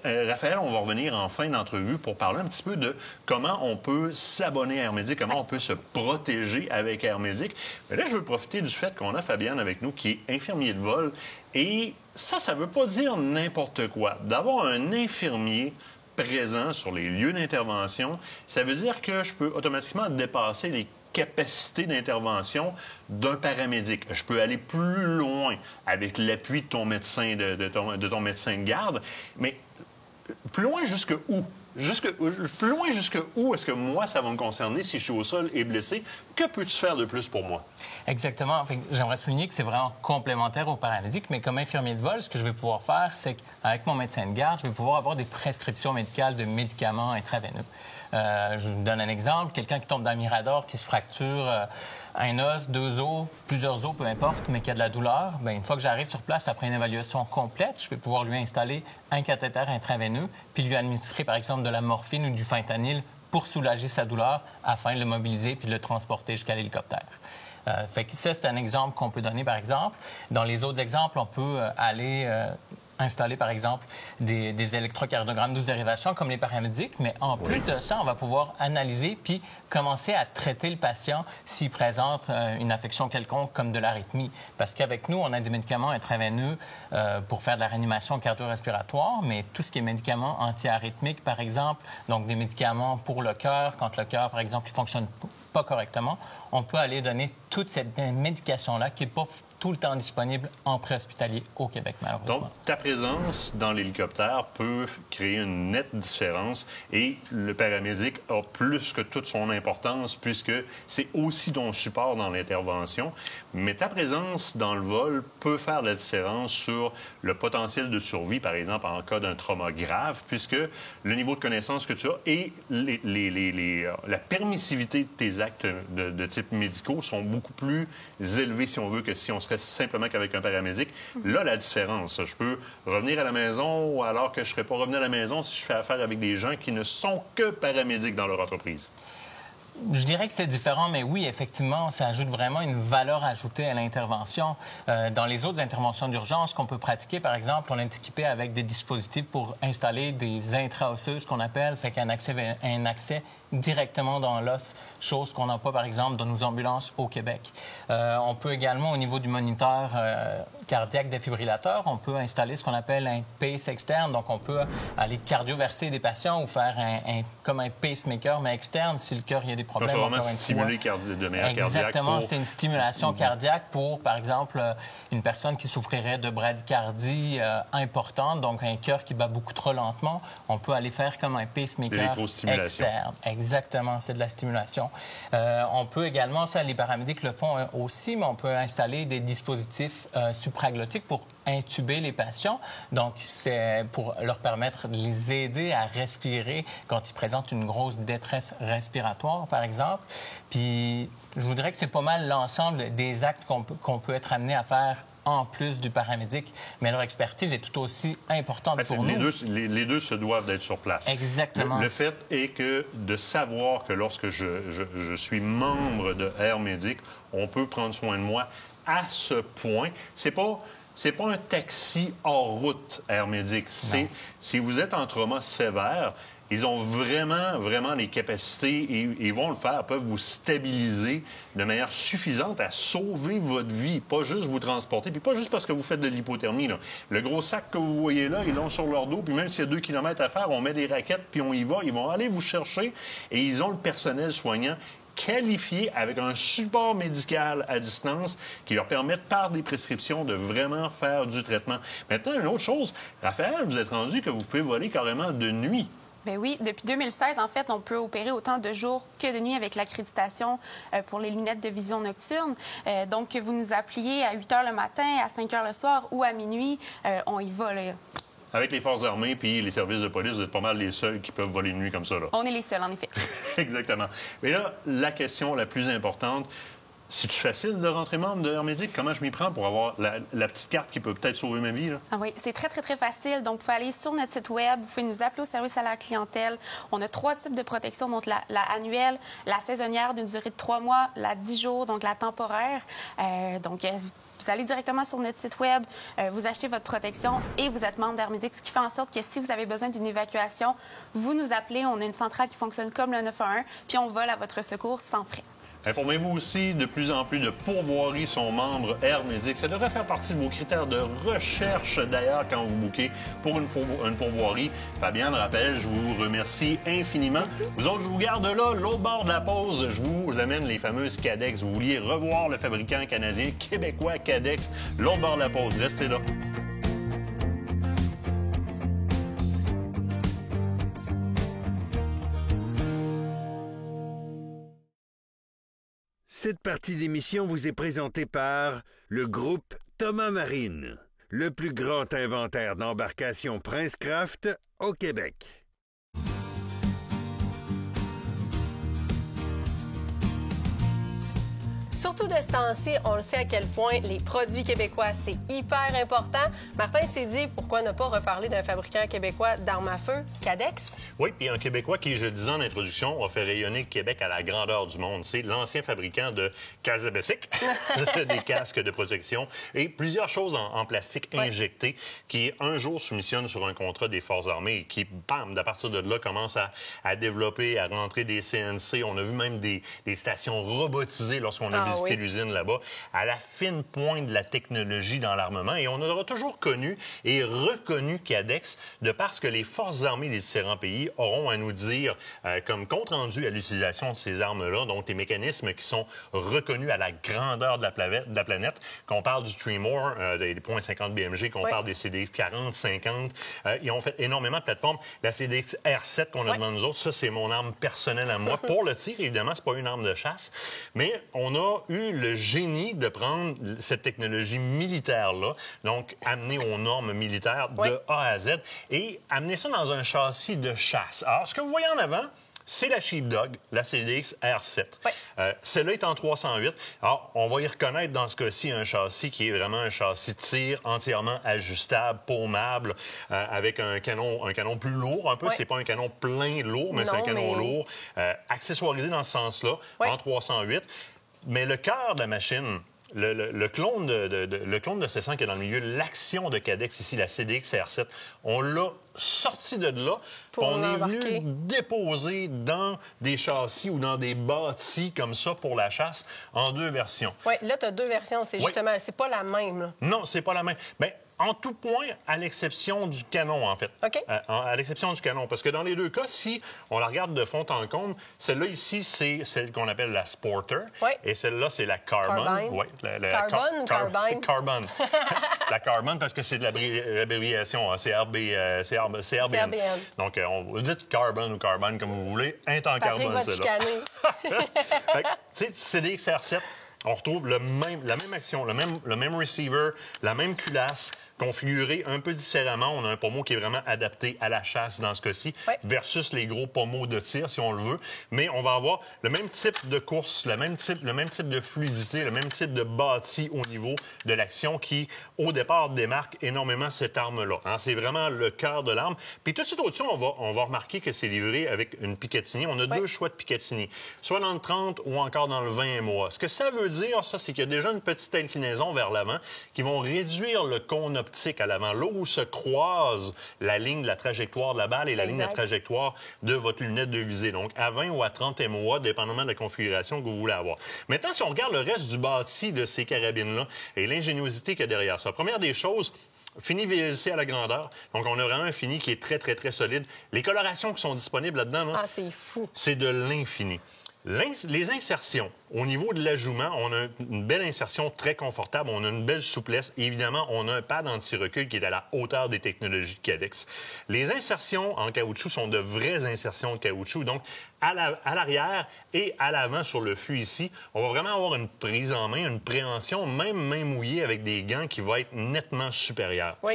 Raphaël, on va revenir en fin d'entrevue pour parler un petit peu de comment on peut s'abonner à Air Médic, comment on peut se protéger avec Air Médic. Mais là, je veux profiter du fait qu'on a Fabienne avec nous, qui est infirmier de vol. Et ça veut pas dire n'importe quoi. D'avoir un infirmier présent sur les lieux d'intervention, ça veut dire que je peux automatiquement dépasser les capacités d'intervention d'un paramédic. Je peux aller plus loin avec l'appui de ton médecin de ton médecin de garde, mais plus loin jusque où? Plus loin jusque où est-ce que moi, ça va me concerner si je suis au sol et blessé? Que peux-tu faire de plus pour moi? Exactement. Enfin, j'aimerais souligner que c'est vraiment complémentaire au paramédic, mais comme infirmier de vol, ce que je vais pouvoir faire, c'est qu'avec mon médecin de garde, je vais pouvoir avoir des prescriptions médicales de médicaments intraveineux. Je vous donne un exemple. Quelqu'un qui tombe dans le mirador, qui se fracture un os, 2 os, plusieurs os, peu importe, mais qui a de la douleur, bien, une fois que j'arrive sur place après une évaluation complète, je vais pouvoir lui installer un cathéter intraveineux puis lui administrer, par exemple, de la morphine ou du fentanyl pour soulager sa douleur afin de le mobiliser puis de le transporter jusqu'à l'hélicoptère. Fait que ça, c'est un exemple qu'on peut donner, par exemple. Dans les autres exemples, on peut aller installer, par exemple, des électrocardiogrammes 12 dérivations comme les paramédics, mais en plus de ça, on va pouvoir analyser puis commencer à traiter le patient s'il présente une affection quelconque comme de l'arythmie. Parce qu'avec nous, on a des médicaments intraveineux pour faire de la réanimation cardio-respiratoire, mais tout ce qui est médicaments anti-arythmiques, par exemple, donc des médicaments pour le cœur, quand le cœur, par exemple, il fonctionne pas correctement, on peut aller donner toute cette médication-là qui n'est pas tout le temps disponible en préhospitalier au Québec, malheureusement. Donc, ta présence dans l'hélicoptère peut créer une nette différence et le paramédic a plus que toute son importance puisque c'est aussi ton support dans l'intervention. Mais ta présence dans le vol peut faire la différence sur le potentiel de survie, par exemple, en cas d'un trauma grave, puisque le niveau de connaissance que tu as et la permissivité de tes actes de type médicaux sont beaucoup plus élevés, si on veut, que si on serait simplement qu'avec un paramédic. Là, la différence, je peux revenir à la maison alors que je ne serais pas revenu à la maison si je fais affaire avec des gens qui ne sont que paramédics dans leur entreprise. Je dirais que c'est différent, mais oui, effectivement, ça ajoute vraiment une valeur ajoutée à l'intervention. Dans les autres interventions d'urgence qu'on peut pratiquer, par exemple, on est équipé avec des dispositifs pour installer des intra-osseuses qu'on appelle, fait qu'un accès directement dans l'os, chose qu'on n'a pas, par exemple, dans nos ambulances au Québec. On peut également, au niveau du moniteur cardiaque défibrillateur, on peut installer ce qu'on appelle un pace externe. Donc, on peut aller cardioverser des patients ou faire comme un pacemaker, mais externe, si le cœur, il y a des problèmes. Ça va vraiment stimuler de manière cardiaque. Exactement, c'est une stimulation cardiaque pour, par exemple, une personne qui souffrirait de bradycardie importante, donc un cœur qui bat beaucoup trop lentement. On peut aller faire comme un pacemaker externe. Exactement, c'est de la stimulation. On peut également, ça, les paramédics le font aussi, mais on peut installer des dispositifs supraglottiques pour intuber les patients. Donc, c'est pour leur permettre de les aider à respirer quand ils présentent une grosse détresse respiratoire, par exemple. Puis, je voudrais que c'est pas mal l'ensemble des actes qu'on peut être amené à faire en plus du paramédic, mais leur expertise est tout aussi importante pour nous. Les deux se doivent d'être sur place. Exactement. Le fait est que de savoir que lorsque je suis membre de Air Médic, on peut prendre soin de moi à ce point. C'est pas un taxi hors route, Air Médic. C'est si vous êtes en trauma sévère, ils ont vraiment les capacités et ils vont le faire, peuvent vous stabiliser de manière suffisante à sauver votre vie, pas juste vous transporter, puis pas juste parce que vous faites de l'hypothermie. Là. Le gros sac que vous voyez là, ils l'ont sur leur dos, puis même s'il y a 2 kilomètres à faire, on met des raquettes, puis on y va. Ils vont aller vous chercher et ils ont le personnel soignant qualifié avec un support médical à distance qui leur permettent, par des prescriptions, de vraiment faire du traitement. Maintenant, une autre chose, Raphaël, vous êtes rendu que vous pouvez voler carrément de nuit. Bien oui, depuis 2016, en fait, on peut opérer autant de jour que de nuit avec l'accréditation pour les lunettes de vision nocturne. Donc, que vous nous appeliez à 8 h le matin, à 5 h le soir ou à minuit, on y va, là. Avec les forces armées puis les services de police, vous êtes pas mal les seuls qui peuvent voler de nuit comme ça, là. On est les seuls, en effet. Exactement. Mais là, la question la plus importante, c'est-tu facile de rentrer membre de Air Médic? Comment je m'y prends pour avoir la petite carte qui peut peut-être sauver ma vie, là? Ah oui, c'est très facile. Donc, vous pouvez aller sur notre site Web, vous pouvez nous appeler au service à la clientèle. On a 3 types de protection, donc la annuelle, la saisonnière d'une durée de 3 mois, la 10 jours, donc la temporaire. Vous allez directement sur notre site Web, vous achetez votre protection et vous êtes membre d'Air Médic, ce qui fait en sorte que si vous avez besoin d'une évacuation, vous nous appelez. On a une centrale qui fonctionne comme le 911, puis on vole à votre secours sans frais. Informez-vous aussi, de plus en plus de pourvoiries sont membres Air Médic. Ça devrait faire partie de vos critères de recherche, d'ailleurs, quand vous bouquez pour une pourvoirie. Fabienne, rappelle, je vous remercie infiniment. Merci. Vous autres, je vous garde là, l'autre bord de la pause. Je vous amène les fameuses Cadex. Vous vouliez revoir le fabricant canadien québécois Cadex. L'autre bord de la pause. Restez là. Cette partie d'émission vous est présentée par le groupe Thomas Marine, le plus grand inventaire d'embarcations Princecraft au Québec. Surtout de ce temps-ci, on le sait à quel point les produits québécois, c'est hyper important. Martin s'est dit, pourquoi ne pas reparler d'un fabricant québécois d'armes à feu, Cadex? Oui, puis un Québécois qui, je le disais en introduction, a fait rayonner Québec à la grandeur du monde. C'est l'ancien fabricant de Casabessic, des casques de protection et plusieurs choses en plastique injecté qui, un jour, soumissionnent sur un contrat des Forces armées et qui, bam, à partir de là, commence à développer, à rentrer des CNC. On a vu même des stations robotisées lorsqu'on a visiter l'usine là-bas, à la fine pointe de la technologie dans l'armement. Et on aura toujours connu et reconnu Cadex de parce que les forces armées des différents pays auront à nous dire, comme compte-rendu à l'utilisation de ces armes-là, donc des mécanismes qui sont reconnus à la grandeur de la planète, qu'on parle du Tremor, des .50 BMG, qu'on parle des CDX 40, 50. Ils ont fait énormément de plateformes. La CDX R7 qu'on a devant nous autres, ça, c'est mon arme personnelle à moi. Pour le tir, évidemment, c'est pas une arme de chasse, mais on a eu le génie de prendre cette technologie militaire-là, donc amener aux normes militaires de A à Z et amener ça dans un châssis de chasse. Alors, ce que vous voyez en avant, c'est la Sheepdog, la CDX R7. Celle-là est en 308. Alors, on va y reconnaître dans ce cas-ci un châssis qui est vraiment un châssis de tir entièrement ajustable, paumable, avec un canon plus lourd un peu. C'est pas un canon plein lourd, mais c'est un canon lourd, accessoirisé dans ce sens-là, en 308. Mais le cœur de la machine, le clone de C100 qui est dans le milieu, l'action de Cadex ici, la CDX R7, on l'a sorti de là, on est venu déposer dans des châssis ou dans des bâtis comme ça pour la chasse en 2 versions. Oui, là, tu as 2 versions. C'est justement, c'est pas la même. Là. Non, c'est pas la même. Mais en tout point, à l'exception du canon, en fait. OK. À l'exception du canon. Parce que dans les 2 cas, si on la regarde de fond en comble, celle-là ici, c'est celle qu'on appelle la Sporter. Oui. Et celle-là, c'est la Carbon. Oui. Carbon ou Carbine? Carbon. La Carbon, parce que c'est de l'abréviation. Hein. C'est RBN. Donc, vous dites Carbon ou Carbine comme vous voulez. Un temps Patrick Carbon, c'est là. Tu sais, CDX R7, on retrouve la même action, le même receiver, la même culasse, configuré un peu différemment. On a un pommeau qui est vraiment adapté à la chasse dans ce cas-ci, versus les gros pommeaux de tir, si on le veut. Mais on va avoir le même type de course, le même type de fluidité, le même type de bâti au niveau de l'action qui, au départ, démarque énormément cette arme-là. Hein? C'est vraiment le cœur de l'arme. Puis tout de suite au-dessus, on va remarquer que c'est livré avec une Picatinny. On a 2 choix de Picatinny, soit dans le 30 ou encore dans le 20 MOA. Ce que ça veut dire, ça, c'est qu'il y a déjà une petite inclinaison vers l'avant qui vont réduire le cône optique à l'avant, là où se croise la ligne de la trajectoire de la balle et la ligne de la trajectoire de votre lunette de visée. Donc, à 20 ou à 30 MOA, dépendamment de la configuration que vous voulez avoir. Maintenant, si on regarde le reste du bâti de ces carabines-là et l'ingéniosité qu'il y a derrière ça, première des choses, fini VLC à la grandeur. Donc, on a vraiment un fini qui est très, très, très solide. Les colorations qui sont disponibles là-dedans, là, c'est fou. C'est de l'infini. Les insertions, au niveau de l'ajouement, on a une belle insertion très confortable, on a une belle souplesse. Et évidemment, on a un pad anti-recul qui est à la hauteur des technologies de Cadex. Les insertions en caoutchouc sont de vraies insertions de caoutchouc. Donc, à l'arrière et à l'avant sur le fût ici, on va vraiment avoir une prise en main, une préhension, même main mouillée avec des gants qui va être nettement supérieure. Oui.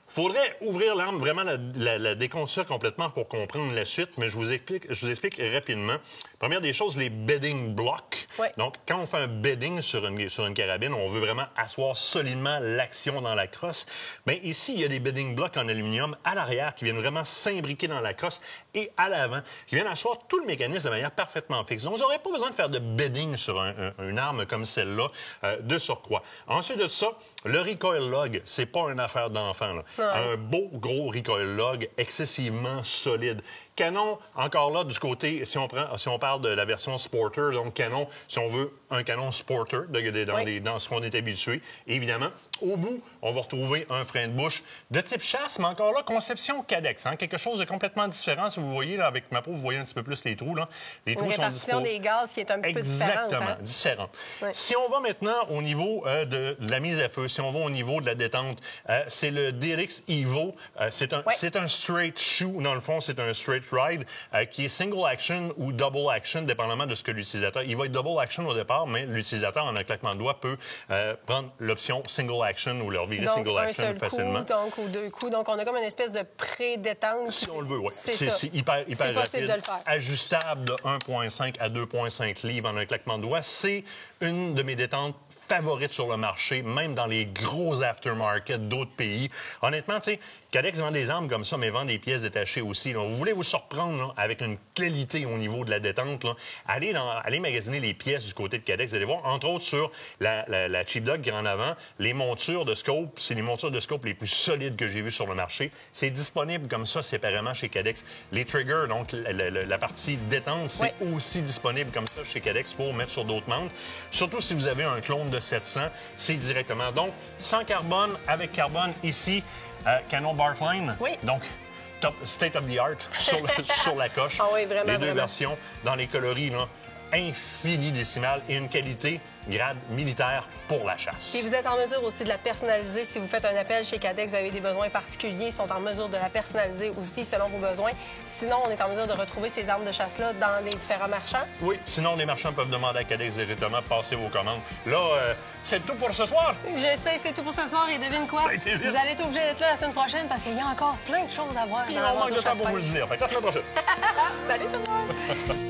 Faudrait ouvrir l'arme, vraiment la déconstruire complètement pour comprendre la suite, mais je vous explique rapidement. Première des choses, les bedding blocks. Donc, quand on fait un bedding sur une carabine, on veut vraiment asseoir solidement l'action dans la crosse. Bien, ici, il y a des bedding blocks en aluminium à l'arrière qui viennent vraiment s'imbriquer dans la crosse et à l'avant, qui viennent asseoir tout le mécanisme de manière parfaitement fixe. Donc, vous n'aurez pas besoin de faire de bedding sur une arme comme celle-là de surcroît. Ensuite de ça, le recoil log, c'est pas une affaire d'enfant, là. Un beau, gros recoil log excessivement solide. Canon, encore là, du côté, si on parle de la version Sporter, donc canon, si on veut un canon Sporter, dans ce qu'on est habitué. Et évidemment, au bout, on va retrouver un frein de bouche de type chasse, mais encore là, conception Cadex. Hein, quelque chose de complètement différent. Si vous voyez, là, avec ma peau, vous voyez un petit peu plus les trous. Là. Les trous sont répartition des gaz qui est un petit peu différente. Exactement, différente. Si on va maintenant au niveau de la mise à feu, si on va au niveau de la détente, c'est le DLX Evo. C'est un straight shoe. Dans le fond, c'est un straight ride qui est single action ou double action, dépendamment de ce que l'utilisateur... Il va être double action au départ, mais l'utilisateur, en un claquement de doigts, peut prendre l'option single action ou leur virer single action facilement. Donc, ou 2 coups. Donc, on a comme une espèce de pré-détente. Si on le veut, oui. C'est hyper rapide. Possible de le faire. Ajustable de 1,5 à 2,5 livres en un claquement de doigts. C'est une de mes détentes favorite sur le marché, même dans les gros aftermarket d'autres pays. Honnêtement, tu sais, Cadex vend des armes comme ça, mais vend des pièces détachées aussi. Là. Vous voulez vous surprendre là, avec une qualité au niveau de la détente, là, allez magasiner les pièces du côté de Cadex. Vous allez voir, entre autres, sur la Cheap Dog qui est en avant, les montures de scope, c'est les montures de scope les plus solides que j'ai vues sur le marché. C'est disponible comme ça séparément chez Cadex. Les triggers, donc la partie détente, c'est aussi disponible comme ça chez Cadex pour mettre sur d'autres montres. Surtout si vous avez un clone de 700, c'est directement. Donc, sans carbone, avec carbone, ici, Canon Bartline. Oui. Donc, top state of the art sur la coche. Ah oui, vraiment, les deux vraiment. versions dans les coloris, là, infini-décimales et une qualité grade militaire pour la chasse. Et vous êtes en mesure aussi de la personnaliser. Si vous faites un appel chez Cadex, vous avez des besoins particuliers, ils sont en mesure de la personnaliser aussi selon vos besoins. Sinon, on est en mesure de retrouver ces armes de chasse-là dans les différents marchands. Oui, sinon les marchands peuvent demander à Cadex directement, passer vos commandes. Là, c'est tout pour ce soir. Je sais, c'est tout pour ce soir et devine quoi? Ça a été vite. Vous allez être obligé d'être là la semaine prochaine parce qu'il y a encore plein de choses à voir. Puis dans on manque l'aventure de temps pour chasse-pêche. vous le dire. Fait que la semaine prochaine. Salut tout le monde!